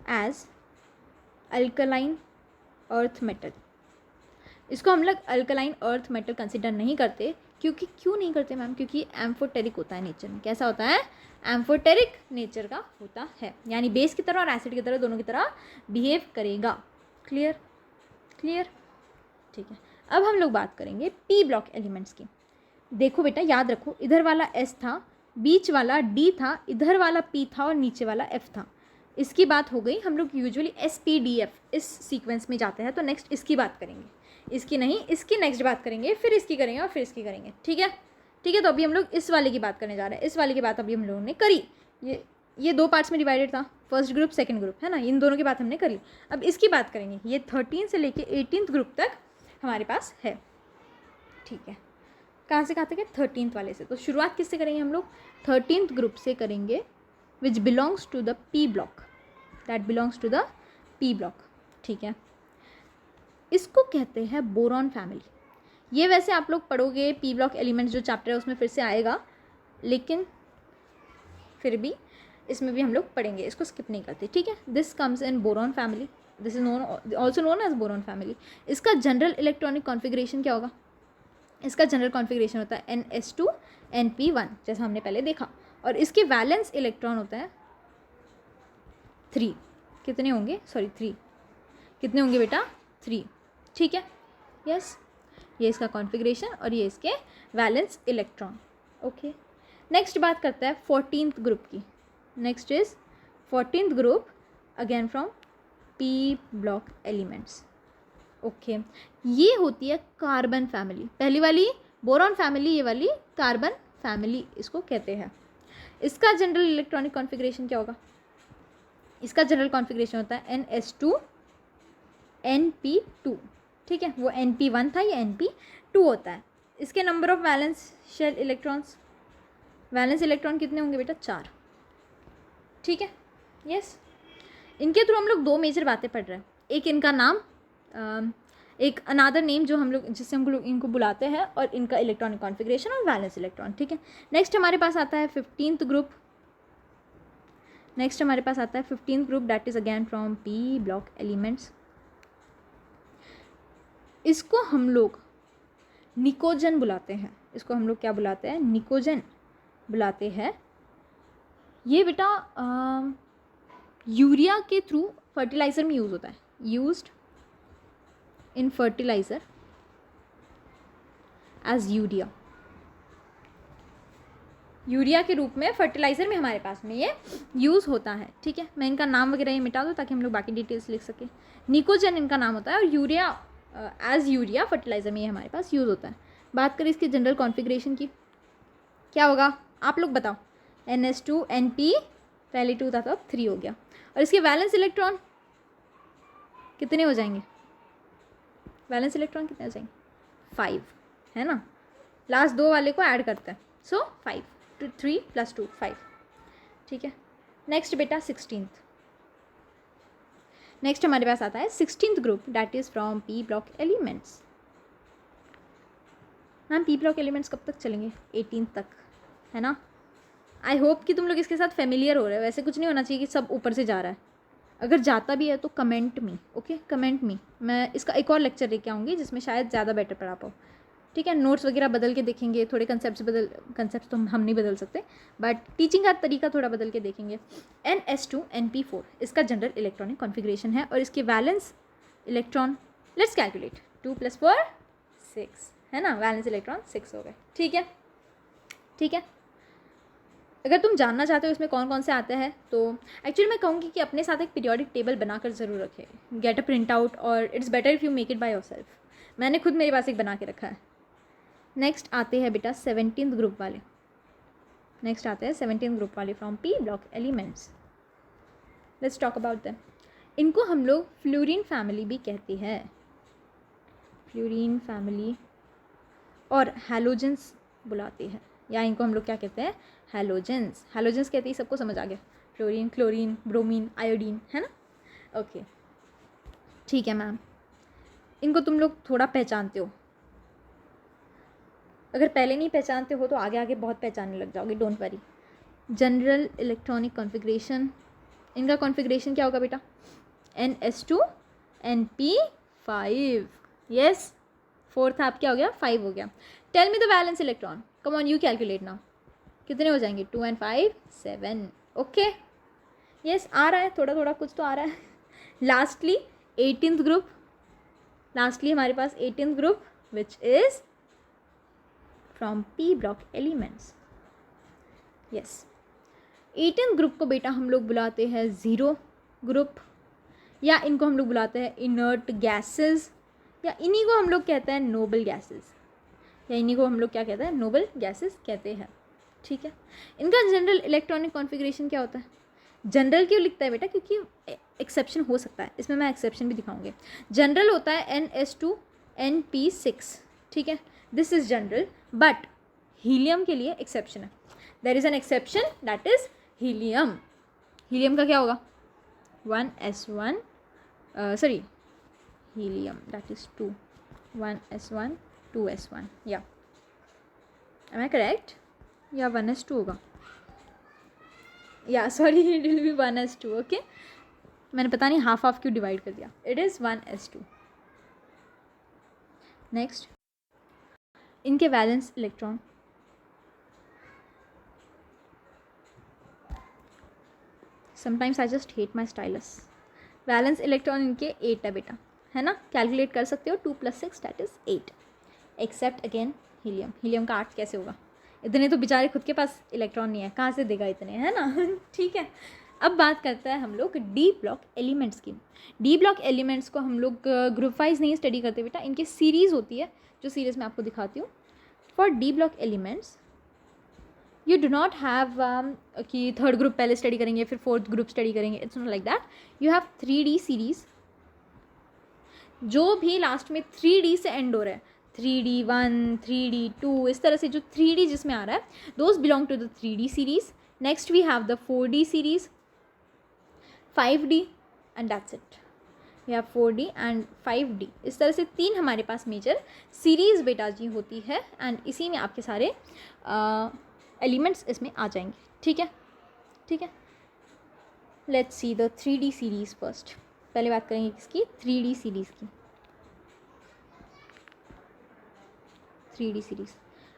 as alkaline earth metal. इसको हम लोग अल्कलाइन अर्थ मेटल कंसिडर नहीं करते, क्योंकि क्यों नहीं करते मैम, क्योंकि एम्फोटेरिक होता है नेचर में। कैसा होता है, एम्फोटेरिक नेचर का होता है, यानी बेस की तरह और एसिड की तरह, दोनों की तरह बिहेव करेगा। क्लियर, क्लियर, ठीक है। अब हम लोग बात करेंगे पी ब्लॉक एलिमेंट्स की। देखो बेटा याद रखो, इधर वाला S था, बीच वाला D था, इधर वाला P था और नीचे वाला F था। इसकी बात हो गई। हम लोग यूजुअली SPDF इस सीक्वेंस में जाते हैं, तो नेक्स्ट इसकी बात करेंगे, इसकी नहीं, इसकी नेक्स्ट बात करेंगे, फिर इसकी करेंगे और फिर इसकी करेंगे, ठीक है, ठीक है। तो अभी हम लोग इस वाले की बात करने जा रहे हैं। इस वाले की बात अभी हम लोगों ने करी, ये दो पार्ट्स में डिवाइडेड था, फर्स्ट ग्रुप सेकंड ग्रुप, है ना, इन दोनों की बात हमने करी। अब इसकी बात करेंगे, ये 13 से लेके 18th ग्रुप तक हमारे पास है, ठीक है। कहाँ से कहाँ तक है, 13th वाले से। तो शुरुआत किससे करेंगे हम लोग, 13th ग्रुप से करेंगे, which belongs to the P block, that belongs to the P block, ठीक है। इसको कहते हैं बोरॉन फैमिली। ये वैसे आप लोग पढ़ोगे, पी ब्लॉक एलिमेंट्स जो चैप्टर है उसमें फिर से आएगा, लेकिन फिर भी इसमें भी हम लोग पढ़ेंगे, इसको स्किप नहीं करते, ठीक है। This comes in boron family, this is known also known as boron family. इसका जनरल इलेक्ट्रॉनिक कॉन्फ़िगरेशन क्या होगा, इसका जनरल कॉन्फ़िगरेशन होता है NS2 NP1, जैसा हमने पहले देखा। और इसके वैलेंस इलेक्ट्रॉन होता है 3। कितने होंगे, सॉरी 3, कितने होंगे बेटा, 3, ठीक है, यस। ये इसका कॉन्फ़िगरेशन और ये इसके वैलेंस इलेक्ट्रॉन, ओके। नेक्स्ट बात करता है 14th ग्रुप की। Next is 14th group, again from P block elements, okay. ये होती है कार्बन फैमिली, पहली वाली बोरॉन फैमिली, ये वाली कार्बन फैमिली इसको कहते हैं। इसका जनरल इलेक्ट्रॉनिक कॉन्फ़िगरेशन क्या होगा, इसका जनरल कॉन्फ़िगरेशन होता है NS2 NP2, ठीक है। वो NP1 था, ये NP2 होता है। इसके number of valence shell electrons, valence electron कितने होंगे बेटा, 4, ठीक है, यस। इनके थ्रू हम लोग दो मेजर बातें पढ़ रहे हैं, एक इनका नाम, एक अनादर नेम जो हम लोग जिससे हम लोग इनको बुलाते हैं, और इनका इलेक्ट्रॉनिक कॉन्फ़िगरेशन और वैलेंस इलेक्ट्रॉन, ठीक है। नेक्स्ट हमारे पास आता है 15th ग्रुप, नेक्स्ट हमारे पास आता है 15th group, that is again from P block elements. इसको हम लोग निकोजन बुलाते हैं, इसको हम लोग क्या बुलाते हैं, निकोजन बुलाते हैं। ये बेटा यूरिया के थ्रू फर्टिलाइज़र में यूज़ होता है, used in fertiliser as urea, urea के रूप में फर्टिलाइज़र में हमारे पास में ये यूज़ होता है, ठीक है। मैं इनका नाम वगैरह ये मिटा दूँ ताकि हम लोग बाकी डिटेल्स लिख सकें। निकोजन इनका नाम होता है, और यूरिया एज यूरिया फर्टिलाइज़र में ये हमारे पास यूज़ होता है। बात करें इसकी जनरल कॉन्फ़िगरेशन की, क्या होगा आप लोग बताओ, NS2 NP, पहले 2 था तो अब 3 हो गया। और इसके वैलेंस इलेक्ट्रॉन कितने हो जाएंगे, वैलेंस इलेक्ट्रॉन कितने हो जाएंगे, 5, है ना। लास्ट दो वाले को ऐड करते हैं, सो 5, 3 + 2 5, ठीक है। नेक्स्ट बेटा 16th, नेक्स्ट हमारे पास आता है 16th group, that is from P block elements. Ma'am P block elements कब तक चलेंगे, 18th तक, है ना। आई होप कि तुम लोग इसके साथ फेमिलियर हो रहे हो। वैसे कुछ नहीं होना चाहिए कि सब ऊपर से जा रहा है, अगर जाता भी है तो comment me, okay, comment me. मैं इसका एक और लेक्चर लेके आऊँगी जिसमें शायद ज़्यादा बेटर पढ़ा पाऊँ, ठीक है, नोट्स वगैरह बदल के देखेंगे, थोड़े कंसेप्ट तो हम नहीं बदल सकते, बट टीचिंग का तरीका थोड़ा बदल के देखेंगे। NS2 NP4 इसका जनरल इलेक्ट्रॉनिक कॉन्फ़िगरेशन है और इसके वैलेंस इलेक्ट्रॉन, लेट्स कैलकुलेट, 2 + 4 6 है ना, वैलेंस इलेक्ट्रॉन 6 हो गए। ठीक है, ठीक है। अगर तुम जानना चाहते हो इसमें कौन कौन से आते हैं तो एक्चुअली मैं कहूँगी कि अपने साथ एक पीरियोडिक टेबल बनाकर ज़रूर रखें, गेट अ प्रिंट आउट, और it's better if you make it by yourself. मैंने खुद मेरे पास एक बना के रखा है। नेक्स्ट आते हैं बेटा 17th ग्रुप वाले, नेक्स्ट आते हैं 17th ग्रुप वाले from P block elements. Let's talk about them. इनको हम लोग फ्लोरीन फैमिली भी कहते हैं, फ्लोरीन फैमिली, और हैलोजेंस बुलाते हैं, या इनको हम लोग क्या कहते हैं, हैलोजेंस। हैलोजेंस कहते ही सबको समझ आ गया, फ्लोरीन, क्लोरीन, ब्रोमीन, आयोडीन, है ना। ओके, ठीक है मैम। इनको तुम लोग थोड़ा पहचानते हो, अगर पहले नहीं पहचानते हो तो आगे आगे बहुत पहचानने लग जाओगे, don't worry. General electronic configuration, इनका कॉन्फ़िगरेशन क्या होगा बेटा, NS2 NP5, यस, फोर्थ आप क्या हो गया, 5 हो गया। Tell me the valence electron, come on you calculate now, कितने हो जाएंगे, 2 and 5 7, ओके, यस, आ रहा है थोड़ा थोड़ा, कुछ तो आ रहा है। लास्टली 18th ग्रुप, लास्टली हमारे पास 18th group which is from P block elements, yes. 18th group को बेटा हम लोग बुलाते हैं ज़ीरो ग्रुप, या इनको हम लोग बुलाते हैं इनर्ट गैसेस, या इन्हीं को हम लोग कहते हैं नोबल गैसेस, या इन्हीं को हम लोग क्या कहते हैं, नोबल गैसेस कहते हैं। ठीक है, इनका जनरल इलेक्ट्रॉनिक कॉन्फ़िगरेशन क्या होता है, जनरल क्यों लिखता है बेटा, क्योंकि एक्सेप्शन हो सकता है, इसमें मैं एक्सेप्शन भी दिखाऊंगी। जनरल होता है NS2 NP6, ठीक है, this is general, but helium के लिए एक्सेप्शन है, there is an exception, that is helium. Helium का क्या होगा, 1s1, sorry, helium that is 2, 1s1 2s1, या एम आई करेक्ट, या 1s2 होगा, या sorry it will be 1s2, okay, मैंने पता नहीं हाफ हाफ क्यों डिवाइड कर दिया, इट इज़ 1s2। नेक्स्ट, इनके valence electron, sometimes I just hate my stylus. Valence electron इनके 8 है बेटा, है ना, कैलकुलेट कर सकते हो, 2 + 6 that is 8, except again helium. Helium का 8 कैसे होगा, इतने तो बेचारे खुद के पास इलेक्ट्रॉन नहीं है, कहाँ से देगा इतने, है ना। ठीक है, अब बात करते हैं हम लोग डी ब्लॉक एलिमेंट्स की। डी ब्लॉक एलिमेंट्स को हम लोग ग्रुप वाइज नहीं स्टडी करते बेटा, इनकी सीरीज़ होती है, जो सीरीज़ मैं आपको दिखाती हूँ। For D block elements you do not have कि थर्ड ग्रुप पहले स्टडी करेंगे फिर फोर्थ ग्रुप स्टडी करेंगे, it's not like that, you have 3D series, जो भी लास्ट में 3D से एंड हो रहा है, 3D1 3D2, इस तरह से जो 3D जिसमें आ रहा है, those belong to the 3D series. Next we have the 4D series, 5D, and that's it. We have 4D and 5D, इस तरह से 3 हमारे पास मेजर सीरीज़ बेटा जी होती है, एंड इसी में आपके सारे एलिमेंट्स इसमें आ जाएंगे। ठीक है, ठीक है, let's see the 3D series first. पहले बात करेंगे किसकी, 3D सीरीज़ की। 3D सीरीज़,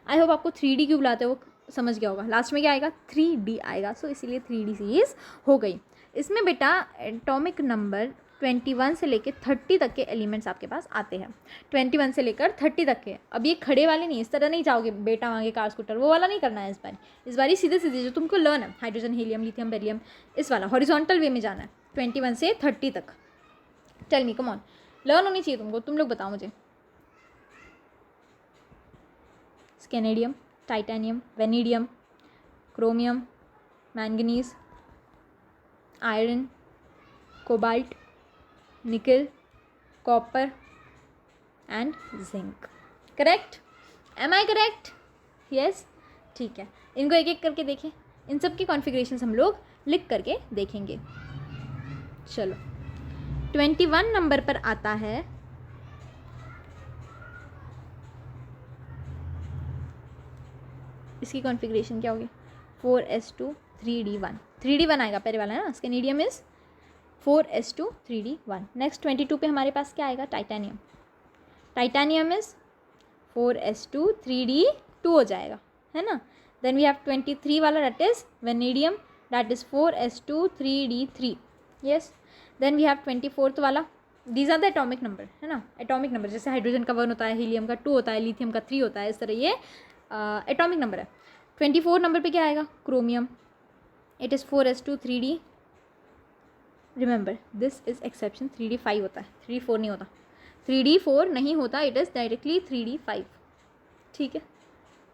आई होप आपको 3D क्यों बुलाते हैं वो समझ गया होगा, लास्ट में क्या आएगा, 3D आएगा, सो इसीलिए 3D सीरीज़ हो गई। इसमें बेटा एटॉमिक नंबर 21 से लेकर 30 तक के एलिमेंट्स आपके पास आते हैं, 21 से लेकर 30 तक के। अब ये खड़े वाले नहीं, इस तरह नहीं जाओगे बेटा मांगे कार स्कूटर, वो वाला नहीं करना है इस बारी सीधे सीधे जो तुमको लर्न है, हाइड्रोजन, हीलियम, लिथियम, बेरिलियम, इस वाला हॉरिजॉन्टल वे में जाना है, 21 से 30 तक। Tell me, come on, learn होनी चाहिए तुमको, तुम लोग बताओ मुझे। Scandium, titanium, vanadium, chromium, manganese, iron, cobalt, nickel, copper and zinc. Correct, am I correct, yes, ठीक है। इनको एक एक करके देखें, इन सब की कॉन्फ़िगरेशंस हम लोग लिख करके देखेंगे। चलो, 21 नंबर पर आता है इसकी कॉन्फ़िगरेशन क्या होगी, 4s2 3d1, 3d1 आएगा पहले वाला है ना, स्केनेडियम इज 4s2 3d1। नेक्स्ट 22 पे हमारे पास क्या आएगा, titanium, titanium is 4s2 3d2 हो जाएगा, है ना. देन वी हैव 23 वाला, that is vanadium, that is 4s2 3d3. Yes. Then we have 24th वाला. These are the atomic number, है ना. एटॉमिक नंबर जैसे हाइड्रोजन का 1 होता है, हीलियम का 2 होता है, लिथियम का 3 होता है, इस तरह ये एटॉमिक नंबर है. 24 नंबर पे क्या आएगा? Chromium. It is 4s2 3d. Remember this is exception. 3d5 होता है, 3d4 नहीं होता. 3d4 नहीं होता, इट इज़ डायरेक्टली 3d5. ठीक है,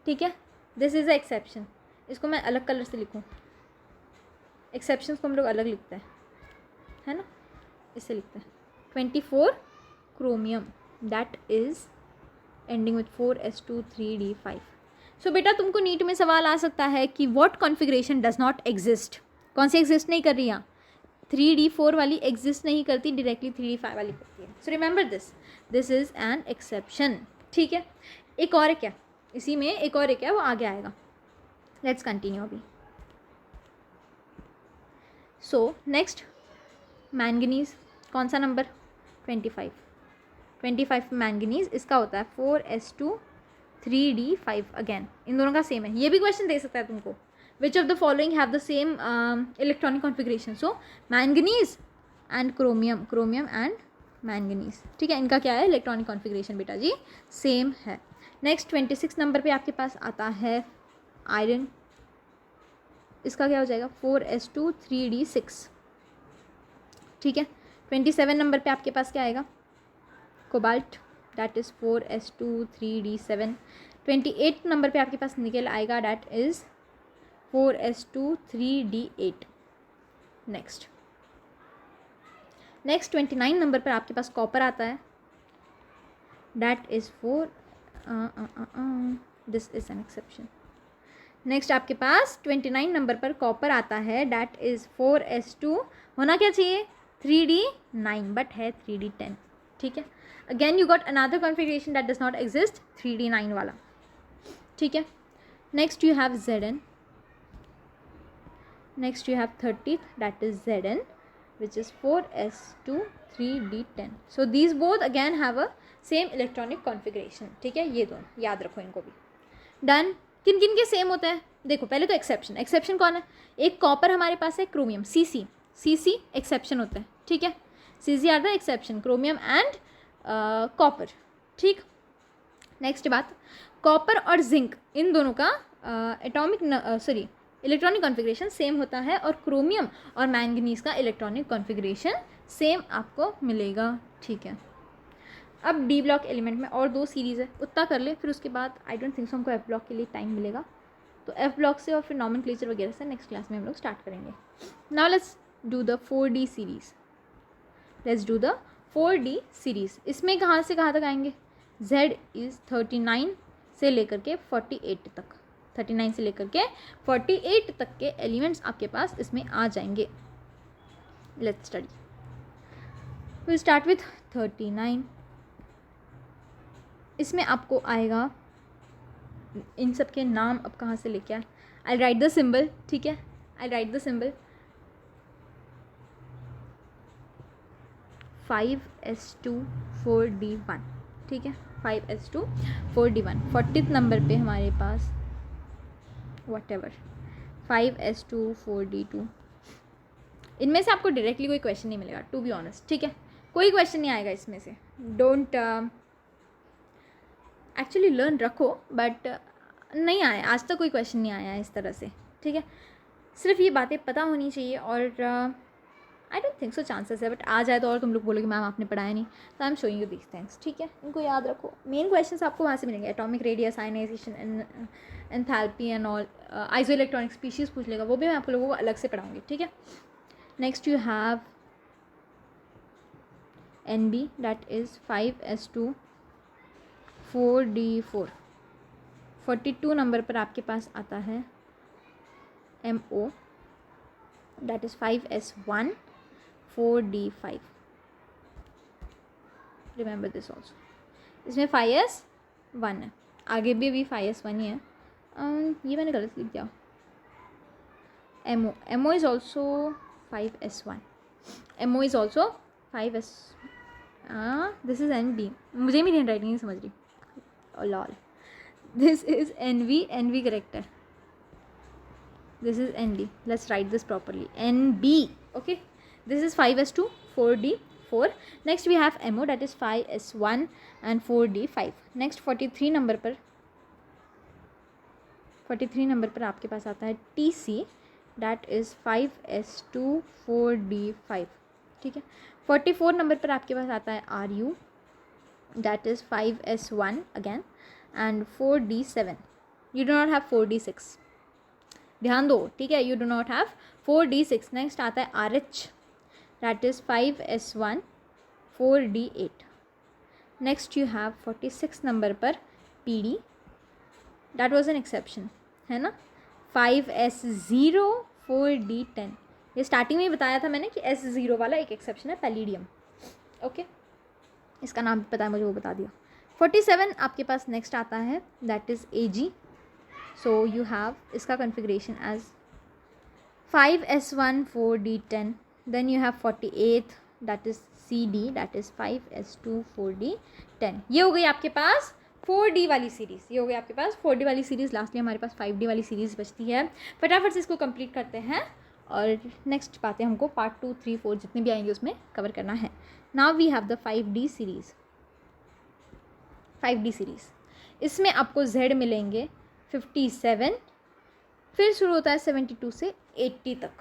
ठीक है. This is a exception. इसको मैं अलग कलर से लिखूँ. एक्सेप्शंस को हम लोग अलग लिखते हैं, है ना. इससे लिखते हैं 24 chromium, that is ending with 4s2 3d5. सो बेटा तुमको नीट में सवाल आ सकता है कि what configuration does not exist. कौन सी एग्जिस्ट नहीं कर रही यहाँ? 3d4 वाली एग्जिस्ट नहीं करती, डायरेक्टली 3d5 वाली करती है. So remember this is an exception. ठीक है. एक और है क्या इसी में, एक और है क्या, वो आगे आएगा. लेट्स कंटिन्यू अभी. So next manganese. कौन सा नंबर? 25. 25 मैंगनीज़, इसका होता है 4s2 3d5. अगेन इन दोनों का सेम है. ये भी क्वेश्चन दे सकता है तुमको. Which of the following have the same electronic configuration. So manganese and chromium, chromium and manganese. ठीक है, इनका क्या है इलेक्ट्रॉनिक कॉन्फिगरेशन बेटा जी? सेम है. नेक्स्ट 26 नंबर पे आपके पास आता है आयरन. इसका क्या हो जाएगा? 4s2 3d6. ठीक है. 27 नंबर पे आपके पास क्या आएगा? Cobalt, that is 4s2 3d7. 28 number पे आपके पास निकेल आएगा, that is 4s2 3d8. Next 29 number पर आपके पास कॉपर आता है, that is 4. This is an exception. Next आपके पास 29 नंबर पर कॉपर आता है, दैट इज़ 4s2. होना क्या चाहिए? 3d9, बट है 3d10. ठीक है. Again you got another configuration that does not exist, 3d9 वाला. ठीक है. Next you have Zn. Next you have 30th, that is Zn, which is 4s2 3d10. so these both again have a same electronic configuration. ठीक है, ये दोनों याद रखो इनको भी. डन. किन किन के सेम होता है देखो. पहले तो एक्सेप्शन. एक्सेप्शन कौन है? एक कॉपर हमारे पास है, क्रोमियम, Cc एक्सेप्शन होता है. ठीक है, Cc are the exception, chromium and copper. ठीक. नेक्स्ट बात, कॉपर और जिंक इन दोनों का इलेक्ट्रॉनिक कॉन्फ़िगरेशन सेम होता है, और क्रोमियम और मैंगनीज़ का इलेक्ट्रॉनिक कॉन्फ़िगरेशन सेम आपको मिलेगा. ठीक है. अब डी ब्लॉक एलिमेंट में और 2 सीरीज़ है, उतना कर ले, फिर उसके बाद आई डोंट थिंक सो हमको एफ ब्लॉक के लिए टाइम मिलेगा. तो एफ ब्लॉक से और फिर नॉमेनक्लेचर वगैरह से नेक्स्ट क्लास में हम लोग स्टार्ट करेंगे. Now let's do the 4D series. Let's do the 4D series. इसमें कहाँ से कहाँ तक आएंगे? Z इज़ 39 से लेकर के 48 तक. 39 से लेकर के 48 तक के एलिमेंट्स आपके पास इसमें आ जाएंगे. Let's study. Will start with 39. इसमें आपको आएगा, इन सब के नाम अब कहाँ से लेके आए? आई राइट द सिंबल. ठीक है, आई right the symbol. 5s2 4d1. ठीक है, 5s2 4d1. 40th नंबर पे हमारे पास whatever 5s2 4d2. इनमें से आपको डायरेक्टली कोई क्वेश्चन नहीं मिलेगा, टू बी ऑनेस्ट. ठीक है, कोई क्वेश्चन नहीं आएगा इसमें से. डोंट एक्चुअली लर्न रखो, बट नहीं आया आज तक, कोई क्वेश्चन नहीं आया इस तरह से. ठीक है, सिर्फ ये बातें पता होनी चाहिए, और आई डोंट थिंक सो चांसेस है, बट आ जाए तो और तुम लोग बोलोगे मैम आपने पढ़ाया नहीं, तो I am showing you these things. ठीक है, इनको याद रखो. मेन क्वेश्चंस आपको वहाँ से मिलेंगे. Atomic radius, ionization, enthalpy and all. Isoelectronic species पूछ लेगा, वो भी मैं आप लोगों को अलग से पढ़ाऊँगी. ठीक है. Next you have NB, that is 5s2 4d4. 42 number पर आपके पास आता है MO, that is 5s1 4d5. Remember this also. इसमें 5s1 है, आगे भी अभी 5s1 ही है. ये मैंने गलत लिख दिया. MO is also 5s1. MO is also 5s. This is NB. मुझे भी हैंड राइटिंग नहीं समझ रही. lol, this is NV, NV correct है, this is ND. Let's write this properly, NB. Okay, this is 5s2 4D 4. Next we have MO, that is 5s1 and 4D 5. Next 43 number पर, 43 number पर आपके पास आता है TC, that is 5s2 4D 5. ठीक है. 44 number पर आपके पास आता है RU, that is 5s1 again and 4D 7. You do not have 4D 6, ध्यान दो, ठीक है. You do not have 4D 6. Next आता है RH, that is 5s1 4D 8. Next you have 46 number पर PD, that was an exception, है ना. 5s0 4D 10. ये स्टार्टिंग में ही बताया था मैंने कि S0 वाला एक एक्सेप्शन है, पैलिडियम. ओके, इसका नाम पता है मुझे, वो बता दिया. 47 आपके पास नेक्स्ट आता है, that is AG. So you have इसका configuration as 5s1 4D 10. Then you have 48, that is CD, that is 5s2 4D 10. ये हो गई आपके पास 4D वाली सीरीज़. ये हो गई आपके पास 4D वाली सीरीज़. लास्टली हमारे पास 5D वाली सीरीज़ बचती है. फटाफट से इसको कंप्लीट करते हैं और नेक्स्ट बातें हमको पार्ट 2, 3, 4 जितने भी आएंगे उसमें कवर करना है. Now we have the 5D series. 5D series, इसमें आपको Z मिलेंगे 57, फिर शुरू होता है 72 से 80 तक.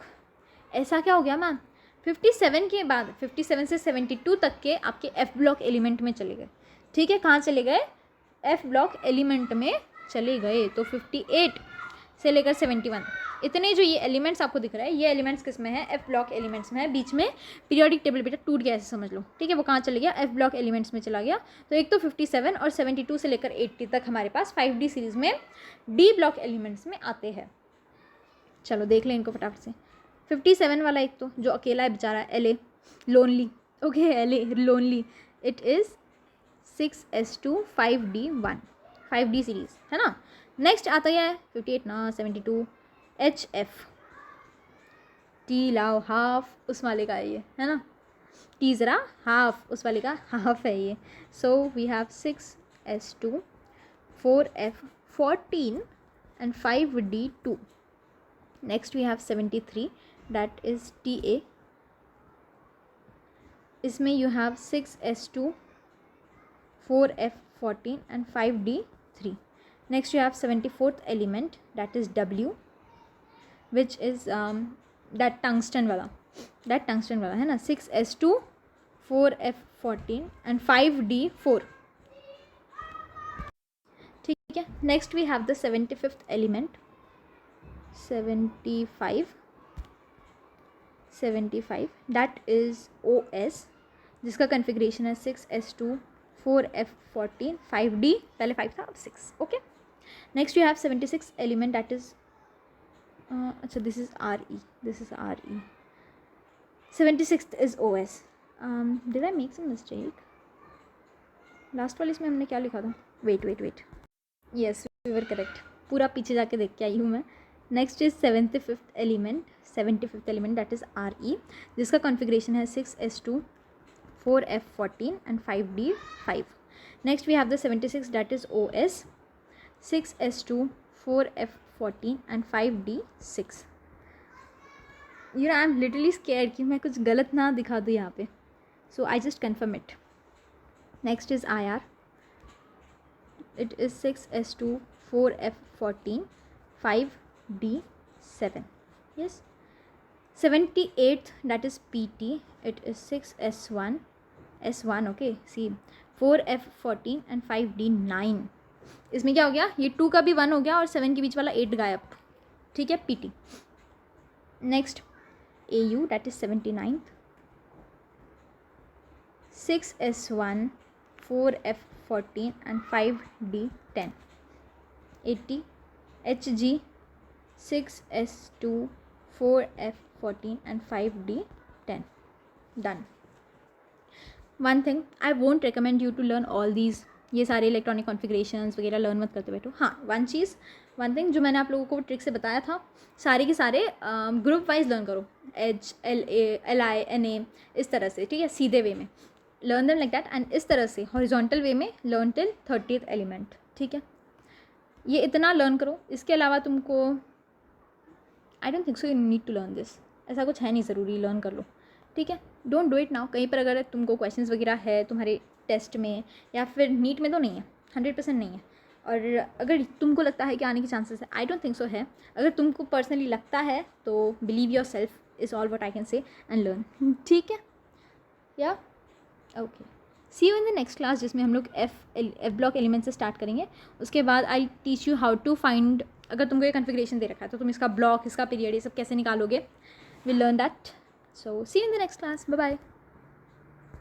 ऐसा क्या हो गया मैम? 57 के बाद 57 से 72 तक के आपके F ब्लॉक एलिमेंट में चले गए. ठीक है, कहाँ चले गए? F ब्लॉक एलिमेंट में चले गए. तो 58 से लेकर 71 इतने जो ये एलिमेंट्स आपको दिख रहा है, ये एलिमेंट्स किस में है? F ब्लॉक एलिमेंट्स में है. बीच में पीरियोडिक टेबल बेटा टूट गया, ऐसे समझ लो. ठीक है, वो कहाँ चले गया? F ब्लॉक एलिमेंट्स में चला गया. तो एक तो 57 और 72 से लेकर 80 तक हमारे पास 5D सीरीज़ में D ब्लॉक एलिमेंट्स में आते हैं. चलो देख लें इनको फटाफट से. 57 वाला एक तो जो अकेला है बेचारा, LA lonely. Okay, LA lonely, it is 6s2 5D 1, 5D series है ना. नेक्स्ट आता है 58 ना 72 HF, टी लाओ हाफ, उस वाले का है ये, है ना. टी ज़रा हाफ, उस वाले का हाफ है ये. So we have 6s2 4F 14 and 5D 2. Next we have 73, that is TA. इसमें you have 6s2 4F 14 and 5D 3. Next you have 74th element, that is W, which is that tungsten वाला है ना. 6s2 4F 14 and 5D 4. ठीक है. Next we have the 75th element, 75, that is OS, जिसका configuration है 6s2 4F 14 5D. पहले 5 था, अब 6. Okay. Next you have 76 element, that is अच्छा this is RE. 76th is OS. Did I make some mistake? Last वाले इसमें हमने क्या लिखा था? Wait, yes we were correct. पूरा पीछे जाके देख के आई हूँ मैं. Next is 75th element, that is RE, जिसका कॉन्फ़िगरेशन है 6s2 4F 14 and 5D 5. Next we have the 76, that is OS, 6s2 4F 14 and 5D 6. You know, I'm literally scared कि मैं कुछ गलत ना दिखा दूँ यहाँ पे. So I just confirm it. Next is IR. It is 6s2 4F 14 5D 7. Yes. 78th, that is PT. It is 6s1 S1. okay, see 4F 14 and 5D 9. इसमें क्या हो गया? ये 2 का भी 1 हो गया और 7 के बीच वाला 8 गायब. ठीक है, PT. Next AU, that is 79th, 6s1 4F 14 and 5D 10. 80 HG, 6s2 4F 14 and 5D 10. Done. One thing, I won't recommend you to learn all these, ये सारे इलेक्ट्रॉनिक कॉन्फ़िगरेशंस वगैरह लर्न मत करते बैठो. हाँ, वन थिंग जो मैंने आप लोगों को ट्रिक से बताया था, सारे के सारे ग्रुप वाइज लर्न करो. H LA LI NA इस तरह से. ठीक है, सीधे वे में learn them like that. And इस तरह से हॉरिजॉन्टल वे में लर्न टिल 30th एलिमेंट. ठीक है, ये इतना लर्न करो, इसके अलावा तुमको I don't think so you need to learn this, ऐसा कुछ है नहीं ज़रूरी, लर्न कर लो, ठीक है। Don't do it now. कहीं पर अगर तुमको क्वेश्चंस वगैरह है तुम्हारे टेस्ट में या फिर नीट में, तो नहीं है, 100% नहीं है। और अगर तुमको लगता है कि आने के चांसेस है, आई डोंट थिंक सो है। अगर तुमको पर्सनली लगता है तो believe yourself is all what I can say and learn, ठीक है। या okay, see you in the next class, जिसमें हम लोग एफ ब्लॉक एलिमेंट से स्टार्ट करेंगे। उसके बाद I teach you how to find, अगर तुमको ये कन्फिग्रेशन दे रखा है तो तुम इसका ब्लॉक, इसका पीरियड, ये सब कैसे निकालोगे, will learn that. So see you in the next class, bye bye.